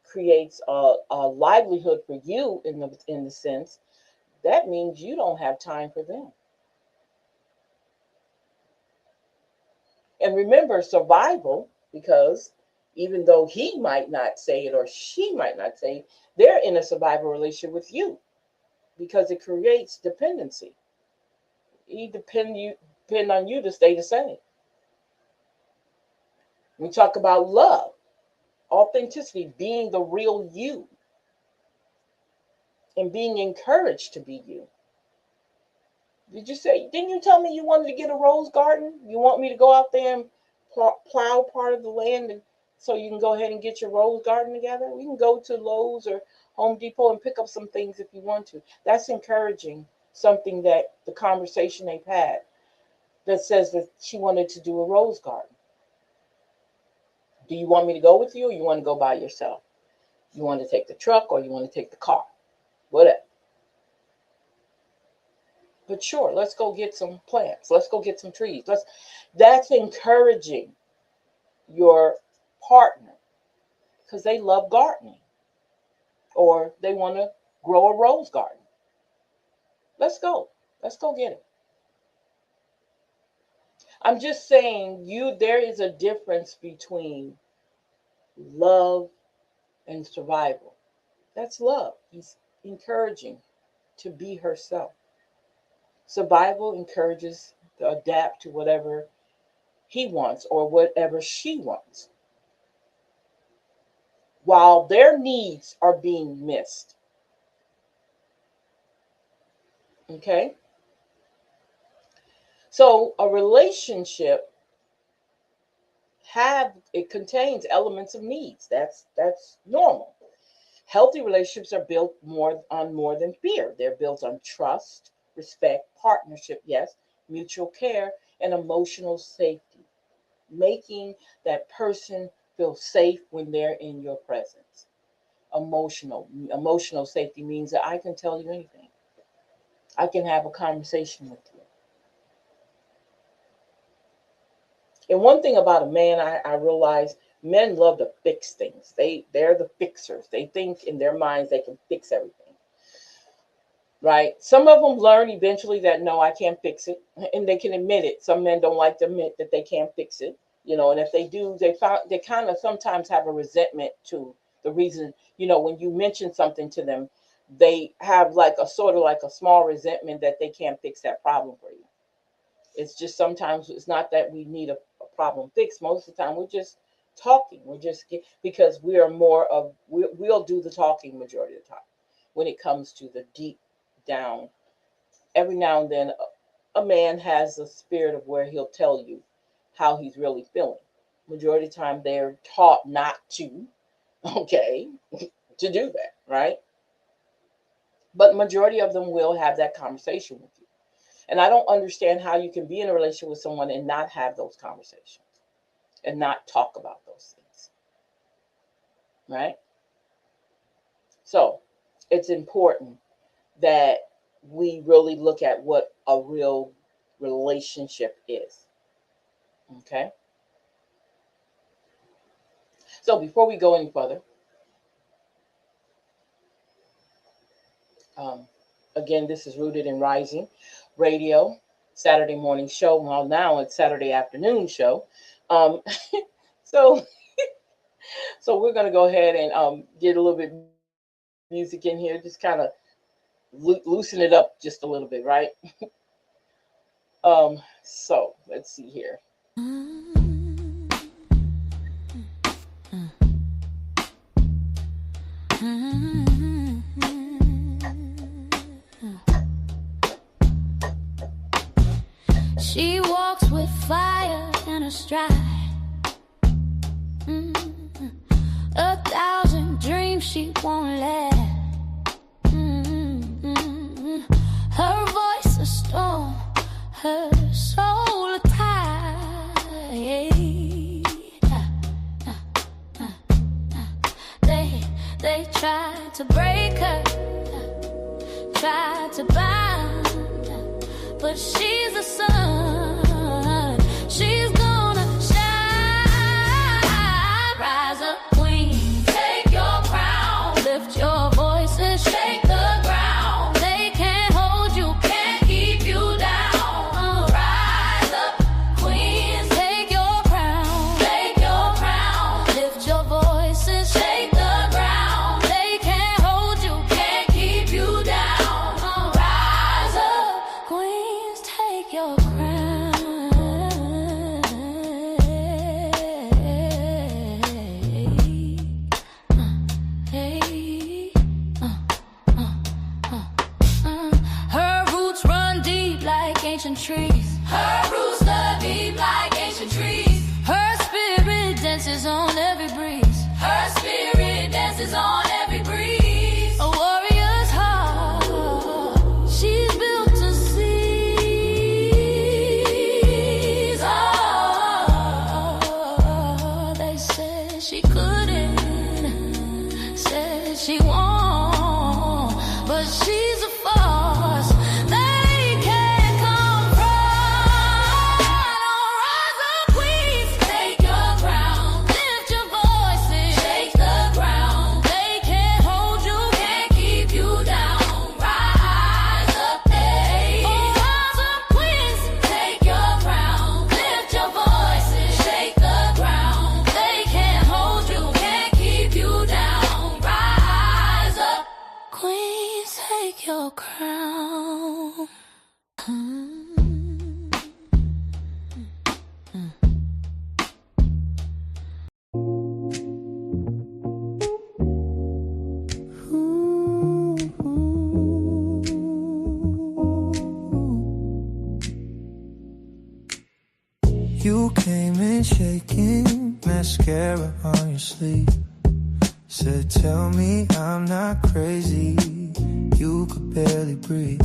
Speaker 3: creates a livelihood for you in the sense, that means you don't have time for them. And remember, survival, because even though he might not say it or she might not say it, they're in a survival relationship with you because it creates dependency. He depend on you to stay the same. We talk about love, authenticity, being the real you, and being encouraged to be you. Didn't you tell me you wanted to get a rose garden? You want me to go out there and plow part of the land so you can go ahead and get your rose garden together? We can go to Lowe's or Home Depot and pick up some things if you want to. That's encouraging something that the conversation they've had that says that she wanted to do a rose garden. Do you want me to go with you, or you want to go by yourself? You want to take the truck or you want to take the car? Whatever. But sure, let's go get some plants. Let's go get some trees. That's encouraging your partner because they love gardening or they want to grow a rose garden. Let's go. Let's go get it. I'm just saying there is a difference between love and survival. That's love. He's encouraging to be herself. Survival encourages to adapt to whatever he wants or whatever she wants, while their needs are being missed. Okay? So a relationship contains elements of needs. That's normal. Healthy relationships are built on more than fear. They're built on trust, respect, partnership, yes, mutual care, and emotional safety. Making that person feel safe when they're in your presence. Emotional safety means that I can tell you anything. I can have a conversation with you. And one thing about a man, I realize men love to fix things. They're the fixers. They think in their minds they can fix everything. Right? Some of them learn eventually that no, I can't fix it. And they can admit it. Some men don't like to admit that they can't fix it. And if they do, they kind of sometimes have a resentment to the reason, when you mention something to them, they have like a small resentment that they can't fix that problem for you. It's just sometimes it's not that we need a problem fixed. Most of the time we're just talking. Because we'll do the talking majority of the time when it comes to the deep down. Every now and then a man has a spirit of where he'll tell you how he's really feeling. Majority of the time they're taught not to, to do that, right? But majority of them will have that conversation with you. And I don't understand how you can be in a relationship with someone and not have those conversations and not talk about those things, right? So it's important that we really look at what a real relationship is, okay? So before we go any further, again, this is Rooted in Rising Radio, Saturday morning show. Well, now it's Saturday afternoon show. So we're going to go ahead and get a little bit of music in here, just kind of loosen it up just a little bit, right? So let's see here.
Speaker 4: She walks with fire in her stride. 1,000 dreams she won't let. Her voice a storm, her soul a tide. They tried to break her, tried to bind, but she's the sun. She's gonna shine. Rise up, queen, take your crown, lift your voice and shake the ground. They can't hold you, can't keep you down. Rise up, queen, take your crown, lift your voice and shake the ground. They can't hold you, can't keep you down. Rise up, queens, take your crown. dances on every breeze. Her spirit dances on every breeze. A warrior's heart, she's built to seize. Oh, they said she couldn't, said she won't, but she's a force they can't confront. Oh, rise up, queens, take your crown, lift your voices, shake the ground. They can't hold you, can't keep you down. Rise up, hey. Oh, rise up, queens, take your crown, lift your voices, shake the ground. They can't hold you, can't keep you down. Rise up, queens, take your crown.
Speaker 2: You came in shaking, mascara on your sleeve. Said, tell me I'm not crazy. You could barely breathe.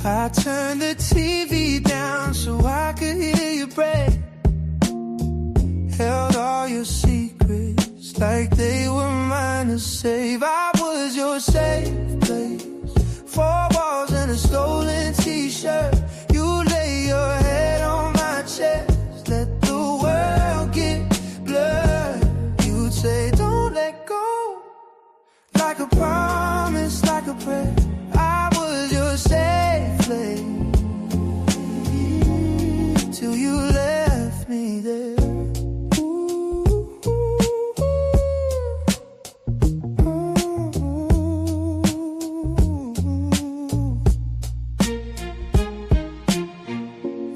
Speaker 2: I turned the TV down so I could hear you breathe. Held all your secrets like they were mine to save. I was your safe place. 4 walls and a stolen t-shirt. You lay your head on my chest. Let the world get blurred. You'd say don't let go. Like a promise, like a prayer. I was your safe place till you left me there.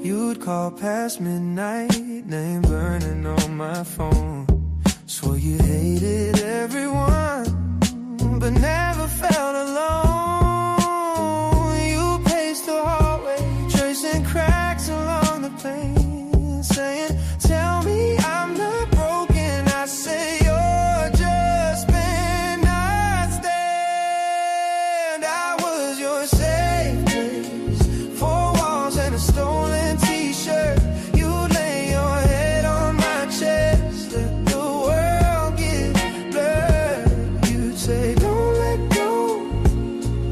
Speaker 2: You'd call past midnight, name burning on my phone. Swore you hated everyone, but never felt alone. You paced the hallway, tracing cracks along the pane, saying, tell me I'm not broken. I say you're just been not stand. I was your safe place. 4 walls and a stolen t-shirt. You lay your head on my chest. Let the world get blurred. You'd say don't let go.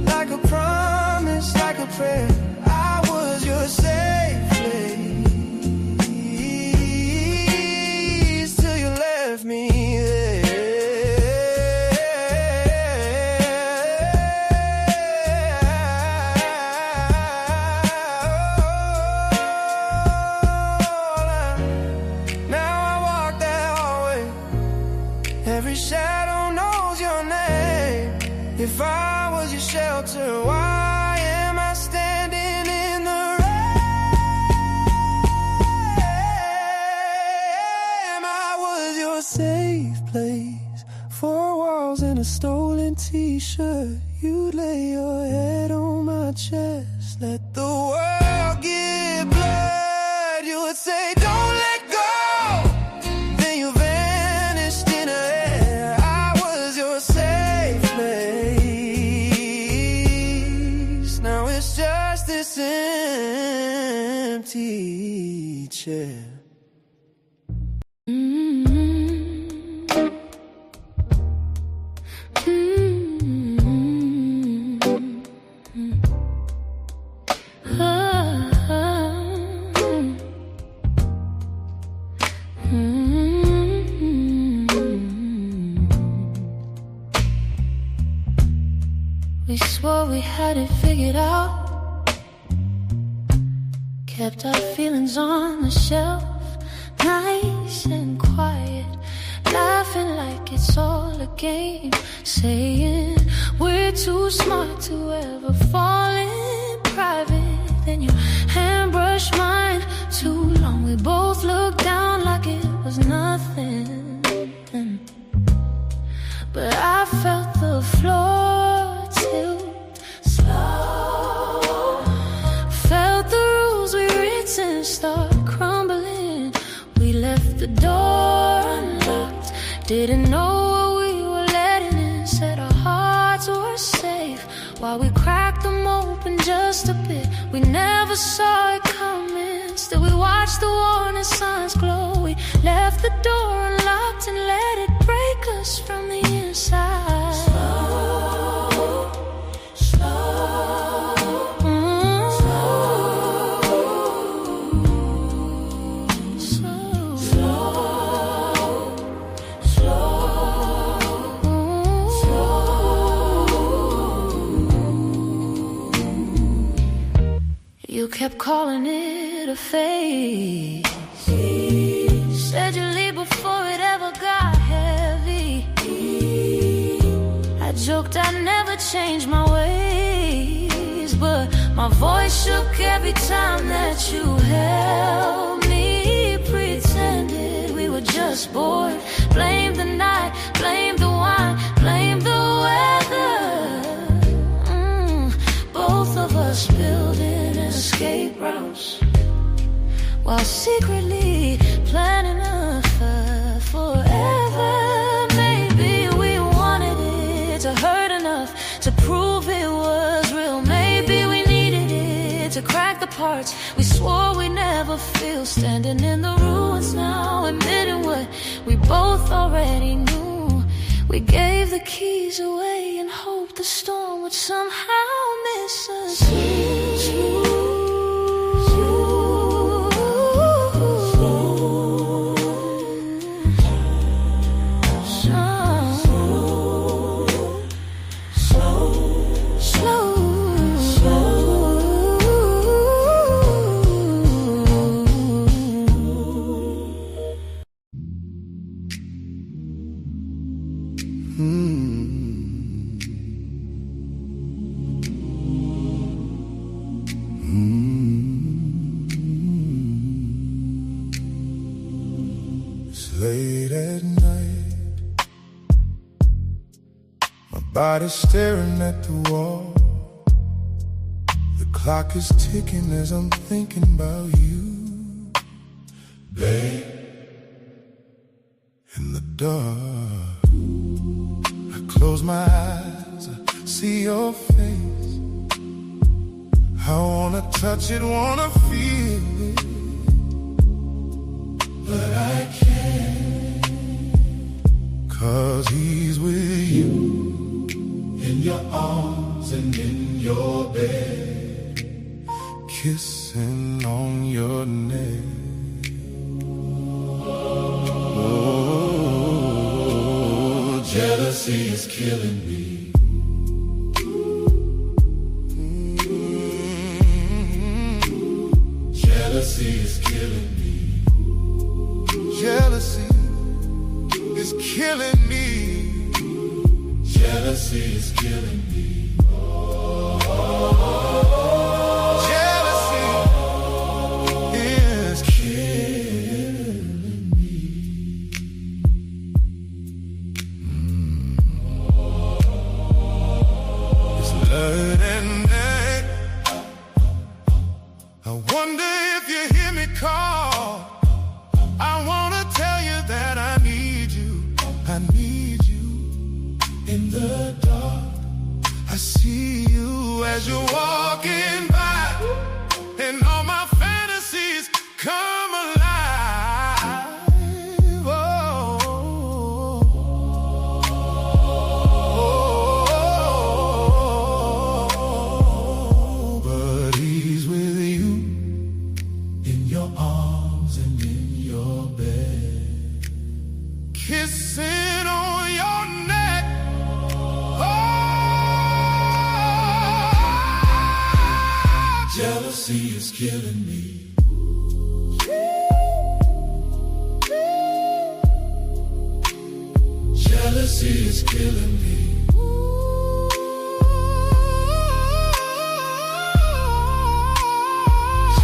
Speaker 2: Like a promise, like a prayer. I was your safe place till you left me there. Now I walk that hallway. Every shadow knows your name. If I was your shelter, why am I standing in the rain? I was your safe place. 4 walls and a stolen t-shirt. You lay your head on my chest. Let the world get blood. You would say don't let go. Then you vanished in the air. I was your safe place. Now it's just this empty chair.
Speaker 4: We swore we had it figured out. Kept our feelings on the shelf, nice and quiet, laughing like it's all a game, saying we're too smart to ever fall in private. Then your hand brushed mine too long. We both looked down like it was nothing. But I felt the floor tilt slow. Felt the rules we written start crumbling. We left left the door unlocked. Didn't know what we were letting in. Said our hearts were safe while we cracked them open just a bit. We never saw it coming. Still we watched the warning signs glow. We left the door unlocked and let it break us from the inside. Slow, slow, You kept calling it a phase. Said you'd leave before it ever got heavy. I joked I'd never change my ways, but my voice shook every time that you held me. Pretended we were just bored. Blame the night, blame the wine, blame the weather. Both of us building escape routes while secretly planning a forever. Maybe we wanted it to hurt enough to prove it was real. Maybe we needed it to crack the parts we swore we'd never feel. Standing in the ruins now, admitting what we both already knew. We gave the keys away and hoped the storm would somehow miss us.
Speaker 2: Late at night, my body's staring at the wall. The clock is ticking as I'm thinking about you, babe. In the dark, I close my eyes, I see your face. I wanna touch it, wanna feel it, but I can't, 'cause he's with you, in your arms and in your bed, kissing on your neck. Oh, jealousy is killing me. Jealousy is killing me. Jealousy is killing me. Jealousy is killing me. Jealousy is killing me. It's blood and neck. I wonder if you hear me call. I wanna tell you that I need you. I need you in the dark. I see you as you're walking by, and all my fantasies come alive. Oh, but he's with you, in your arms and in your bed, kissing on your neck. Oh, jealousy is killing me. Jealousy is killing me.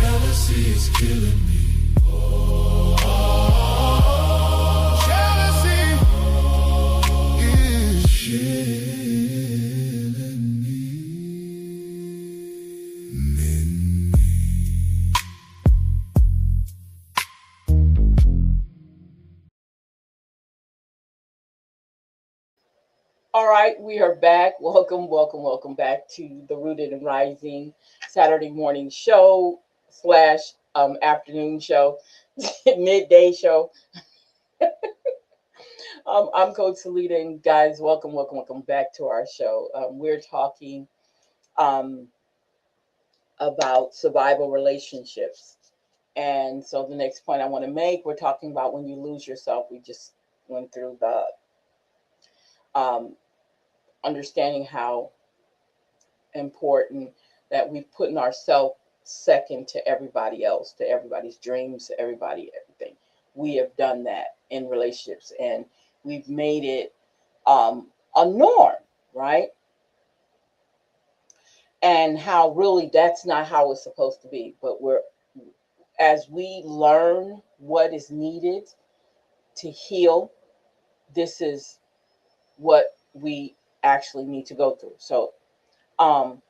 Speaker 2: Jealousy is killing me. Jealousy is killing me.
Speaker 3: All right, we are back. Welcome, welcome, welcome back to the Rooted and Rising Saturday morning show slash afternoon show, midday show. I'm Coach Salita, and guys, welcome, welcome, welcome back to our show. We're talking um, about survival relationships. And so the next point I want to make, we're talking about when you lose yourself. We just went through the um, understanding how important that we've put in ourselves second to everybody else, to everybody's dreams, to everybody, everything. We have done that in relationships, and we've made it a norm, right? And how really that's not how it's supposed to be. But we're as we learn what is needed to heal, this is what we actually need to go through. So um,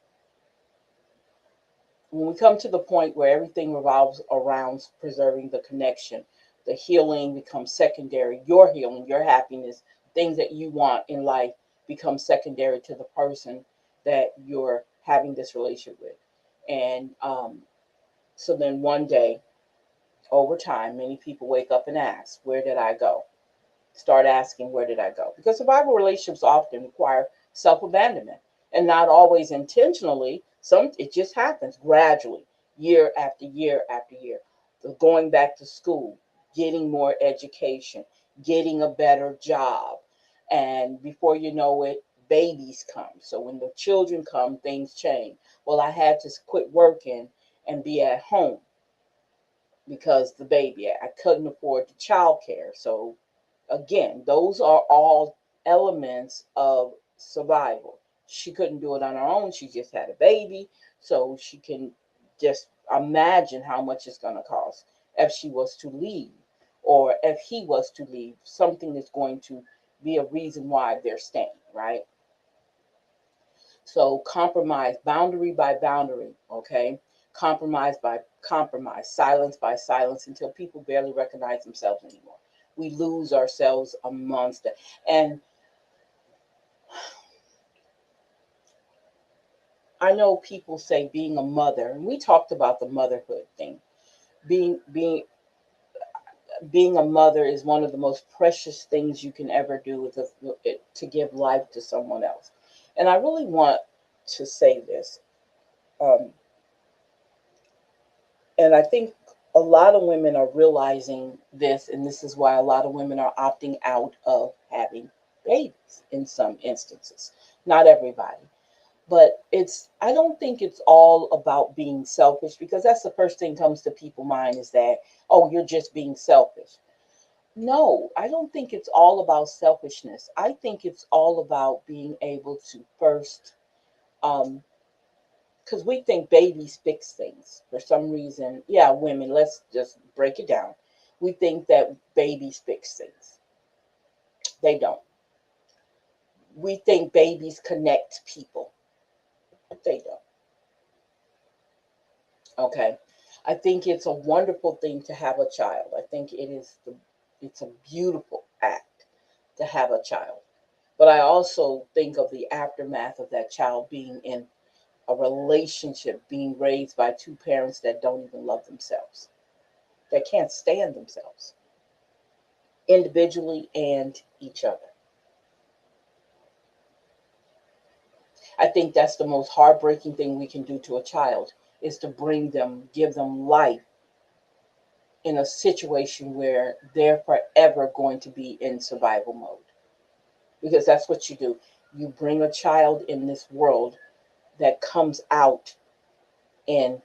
Speaker 3: when we come to the point where everything revolves around preserving the connection, the healing becomes secondary. Your healing, your happiness, things that you want in life become secondary to the person that you're having this relationship with. And so then one day, over time, many people wake up and ask, where did I go? Start asking, where did I go? Because survival relationships often require self-abandonment, and not always intentionally. Some it just happens gradually, year after year after year. So going back to school, getting more education, getting a better job, and before you know it, babies come. So when the children come, things change. Well, I had to quit working and be at home because the baby, I couldn't afford the child care. So again, those are all elements of survival. She couldn't do it on her own. She just had a baby. So she can just imagine how much it's going to cost if she was to leave, or if he was to leave. Something is going to be a reason why they're staying, right? So compromise, boundary by boundary, okay? Compromise by compromise, silence by silence, until people barely recognize themselves anymore. We lose ourselves amongst it. And I know people say being a mother, and we talked about the motherhood thing. Being being being a mother is one of the most precious things you can ever do to give life to someone else. And I really want to say this. Um, And I think a lot of women are realizing this, and this is why a lot of women are opting out of having babies in some instances. Not everybody. But I don't think it's all about being selfish, because that's the first thing comes to people's mind is that, oh, you're just being selfish. No, I don't think it's all about selfishness. I think it's all about being able to first um, because we think babies fix things for some reason. Yeah, women, let's just break it down. We think that babies fix things. They don't. We think babies connect people. They don't. Okay. I think it's a wonderful thing to have a child. I think it's a beautiful act to have a child. But I also think of the aftermath of that child being in a relationship, being raised by two parents that don't even love themselves, that can't stand themselves individually and each other. I think that's the most heartbreaking thing we can do to a child, is to give them life in a situation where they're forever going to be in survival mode. Because that's what you do. You bring a child in this world that comes out in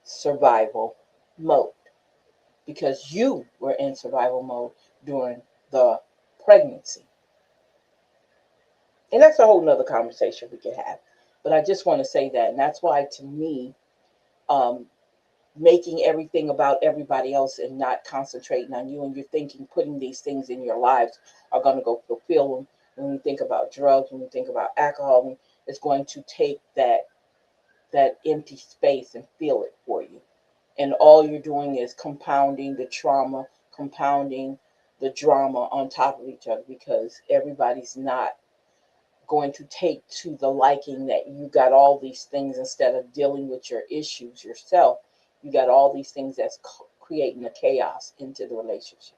Speaker 3: survival mode, because you were in survival mode during the pregnancy. And that's a whole nother conversation we could have. But I just want to say that. And that's why, to me, um, making everything about everybody else and not concentrating on you and you're thinking putting these things in your lives are going to go fulfill them. When we think about drugs, when we think about alcohol, it's going to take that empty space and fill it for you. And all you're doing is compounding the trauma, compounding the drama on top of each other, because everybody's not going to take to the liking that you got all these things instead of dealing with your issues yourself. You got all these things that's creating the chaos into the relationship.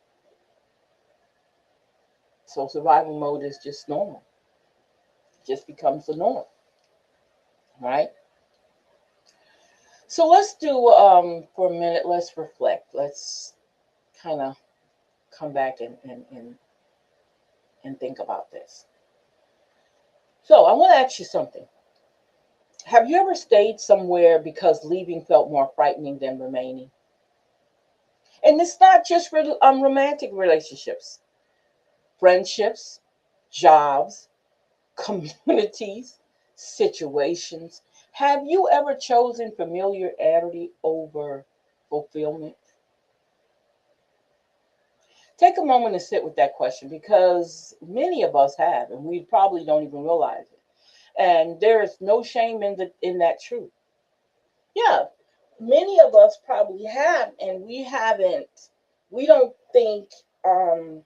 Speaker 3: So survival mode is just normal. It just becomes the norm, right? So let's do for a minute. Let's reflect. Let's kind of come back and think about this. So I want to ask you something. Have you ever stayed somewhere because leaving felt more frightening than remaining? And it's not just romantic relationships, friendships, jobs, communities, situations. Have you ever chosen familiarity over fulfillment? Take a moment and sit with that question, because many of us have, and we probably don't even realize it. And there is no shame in that truth. Yeah, many of us probably have, and we haven't. We don't think. Um,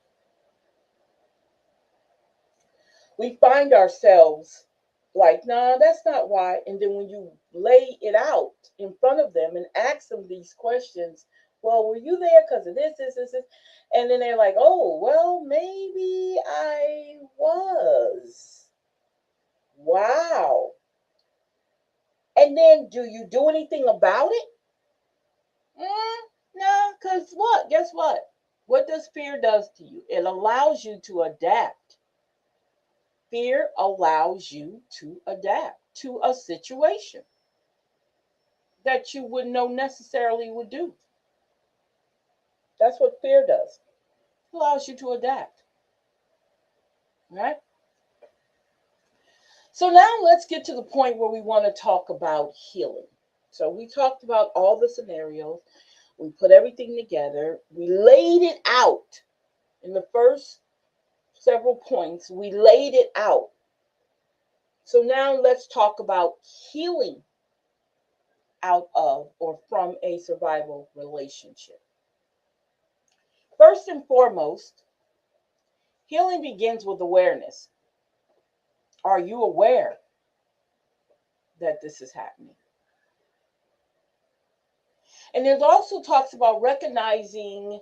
Speaker 3: we find ourselves like, nah, that's not why. And then when you lay it out in front of them and ask them these questions, well, were you there because of this? And then they're like, oh, well, maybe I was. Wow. And then do you do anything about it? No, because what? Guess what? What does fear does to you? It allows you to adapt. Fear allows you to adapt to a situation that you wouldn't know necessarily would do. That's what fear does. It allows you to adapt. Right? So now let's get to the point where we want to talk about healing. So we talked about all the scenarios. We put everything together. We laid it out in the first several points. We laid it out. So now let's talk about healing out of or from a survival relationship. First and foremost, healing begins with awareness. Are you aware that this is happening? And it also talks about recognizing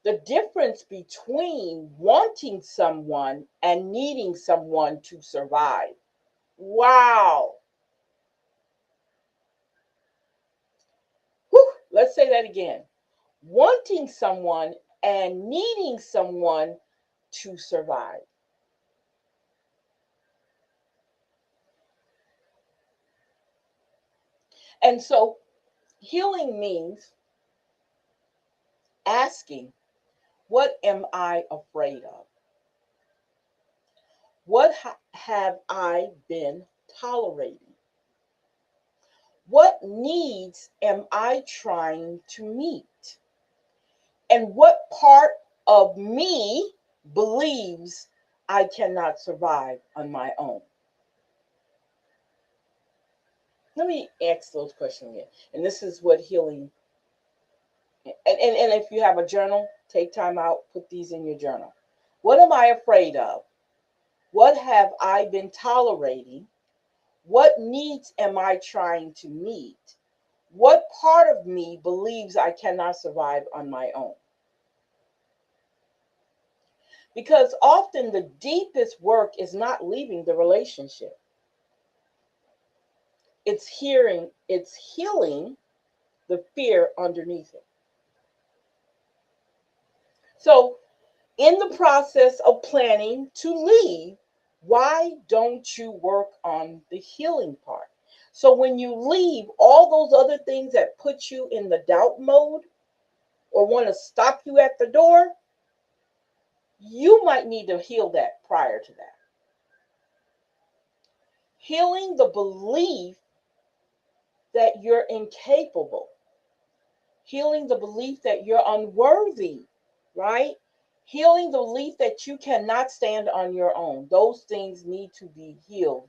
Speaker 3: the difference between wanting someone and needing someone to survive. Wow. Whew. Let's say that again. Wanting someone and needing someone to survive. And so healing means asking, what am I afraid of? What have I been tolerating? What needs am I trying to meet? And what part of me believes I cannot survive on my own? Let me ask those questions again. And this is what healing, and if you have a journal, take time out, put these in your journal. What am I afraid of? What have I been tolerating? What needs am I trying to meet? What part of me believes I cannot survive on my own? Because often the deepest work is not leaving the relationship. It's healing the fear underneath it. So, in the process of planning to leave, why don't you work on the healing part? So when you leave, all those other things that put you in the doubt mode or want to stop you at the door, you might need to heal that prior to that. Healing the belief that you're incapable, healing the belief that you're unworthy, right? Healing the belief that you cannot stand on your own. Those things need to be healed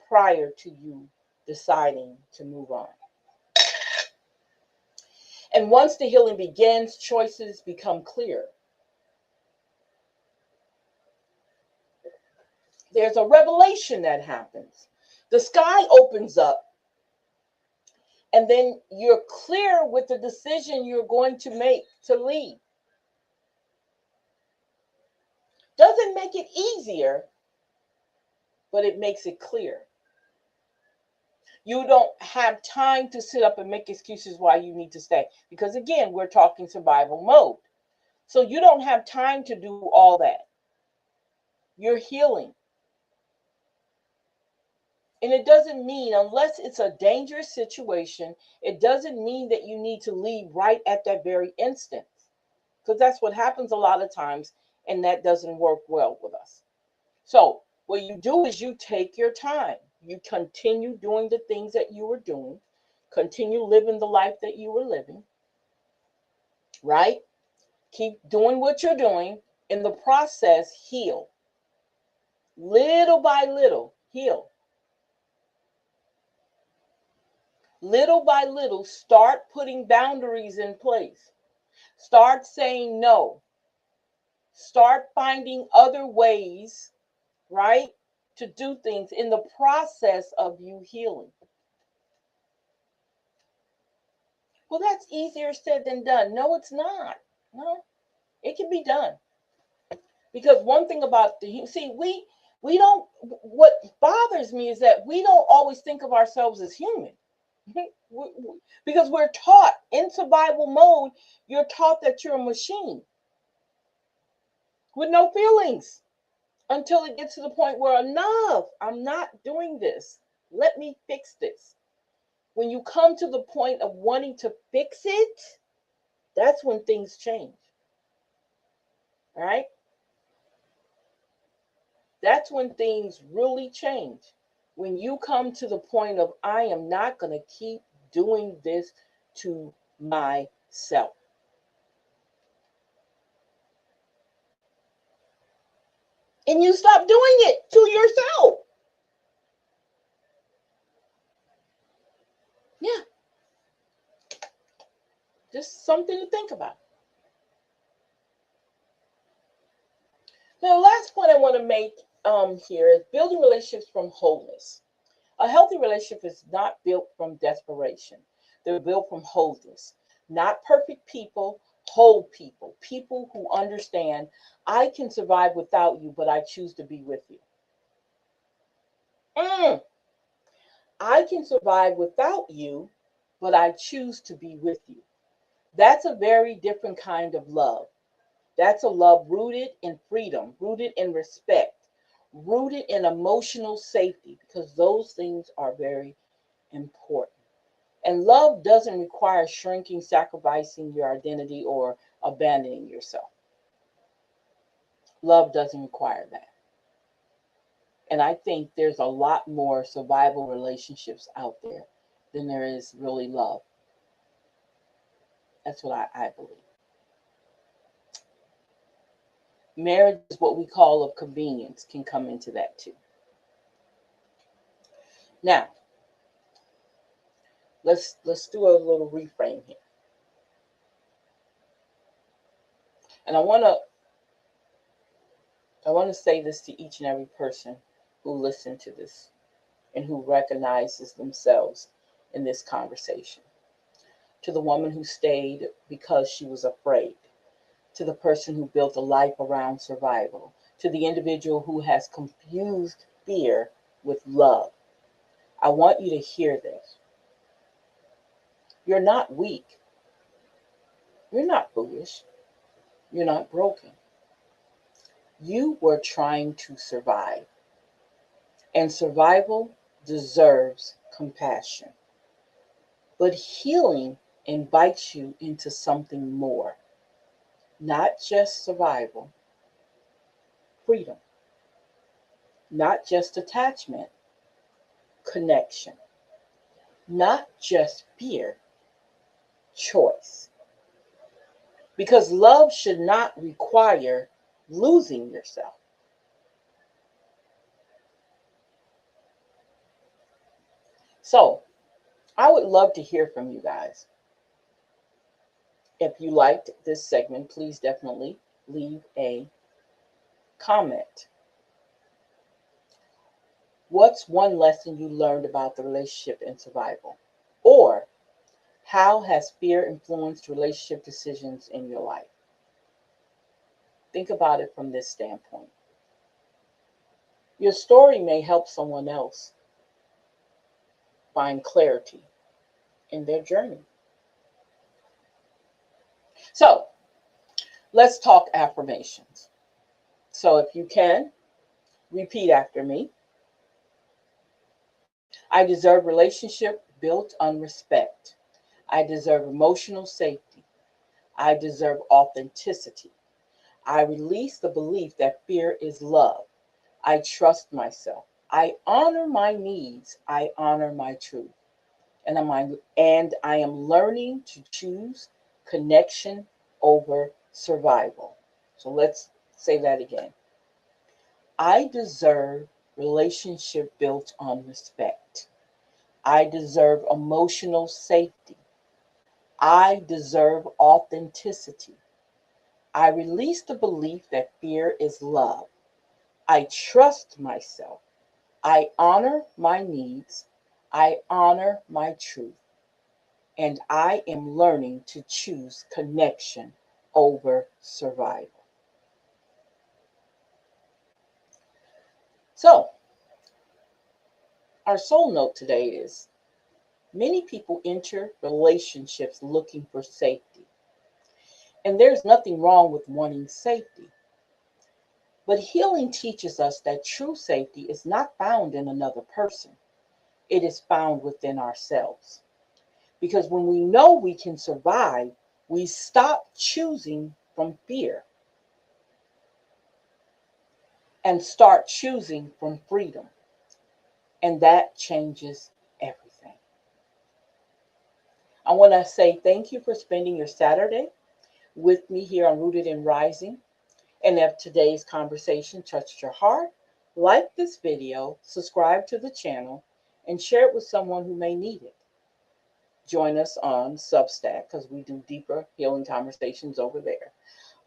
Speaker 3: prior to you deciding to move on. And once the healing begins, choices become clear. there's a revelation that happens. The sky opens up, and then you're clear with the decision you're going to make to leave. Doesn't make it easier, but it makes it clear. You don't have time to sit up and make excuses why you need to stay. Because again, we're talking survival mode. So you don't have time to do all that. You're healing. And it doesn't mean, unless it's a dangerous situation, it doesn't mean that you need to leave right at that very instant. Because that's what happens a lot of times, and that doesn't work well with us. So what you do is you take your time. You continue doing the things that you were doing, continue living the life that you were living, right? Keep doing what you're doing. In the process, heal. Little by little, heal. Little by little, start putting boundaries in place. Start saying no. Start finding other ways, right, to do things in the process of you healing. Well, that's easier said than done. No, it's not. No, it can be done. Because one thing about we don't, what bothers me is that we don't always think of ourselves as human. Because we're taught in survival mode, you're taught that you're a machine with no feelings until it gets to the point where enough, I'm not doing this. Let me fix this. When you come to the point of wanting to fix it, that's when things change. All right? That's when things really change. When you come to the point of, I am not going to keep doing this to myself. And you stop doing it to yourself. Yeah. Just something to think about. Now, the last point I want to make here is building relationships from wholeness. A healthy relationship is not built from desperation. They're built from wholeness. Not perfect people, whole people. People who understand, I can survive without you, but I choose to be with you. I can survive without you, but I choose to be with you. That's a very different kind of love. That's a love rooted in freedom, rooted in respect, rooted in emotional safety, because those things are very important. And love doesn't require shrinking, sacrificing your identity, or abandoning yourself. Love doesn't require that. And I think there's a lot more survival relationships out there than there is really love. That's what I believe. Marriage is what we call of convenience, can come into that too. Now, let's do a little reframe here. And I want to say this to each and every person who listened to this and who recognizes themselves in this conversation. To the woman who stayed because she was afraid, to the person who built a life around survival, to the individual who has confused fear with love. I want you to hear this. You're not weak. You're not foolish. You're not broken. You were trying to survive. And survival deserves compassion. But healing invites you into something more. Not just survival, freedom. Not just attachment, connection. Not just fear, choice. Because love should not require losing yourself. So, I would love to hear from you guys. If you liked this segment, please definitely leave a comment. What's one lesson you learned about the relationship and survival? Or how has fear influenced relationship decisions in your life? Think about it from this standpoint. Your story may help someone else find clarity in their journey. So, let's talk affirmations. So, if you can, repeat after me. I deserve relationship built on respect. I deserve emotional safety. I deserve authenticity. I release the belief that fear is love. I trust myself. I honor my needs. I honor my truth. And I am learning to choose connection over survival. So let's say that again. I deserve relationship built on respect. I deserve emotional safety. I deserve authenticity. I release the belief that fear is love. I trust myself. I honor my needs. I honor my truth. And I am learning to choose connection over survival. So, our soul note today is many people enter relationships looking for safety. And there's nothing wrong with wanting safety. But healing teaches us that true safety is not found in another person, it is found within ourselves. Because when we know we can survive, we stop choosing from fear and start choosing from freedom. And that changes everything. I want to say thank you for spending your Saturday with me here on Rooted and Rising. And if today's conversation touched your heart, like this video, subscribe to the channel, and share it with someone who may need it. Join us on Substack because we do deeper healing conversations over there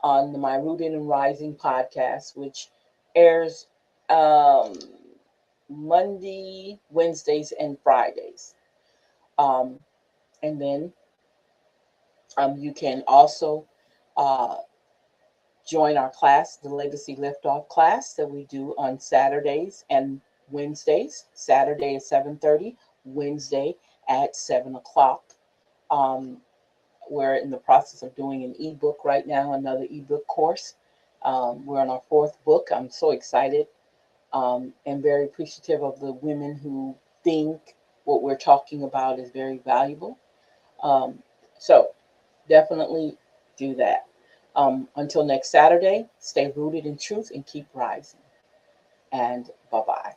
Speaker 3: on my Rooted and Rising podcast, which airs Monday, Wednesdays, and Fridays. And then you can also join our class, the Legacy Liftoff class that we do on Saturdays and Wednesdays. Saturday at 7:30, Wednesday at 7 o'clock. We're in the process of doing an ebook right now, another ebook course. We're on our fourth book. I'm so excited and very appreciative of the women who think what we're talking about is very valuable. So definitely do that. Until next Saturday, stay rooted in truth and keep rising. And bye-bye.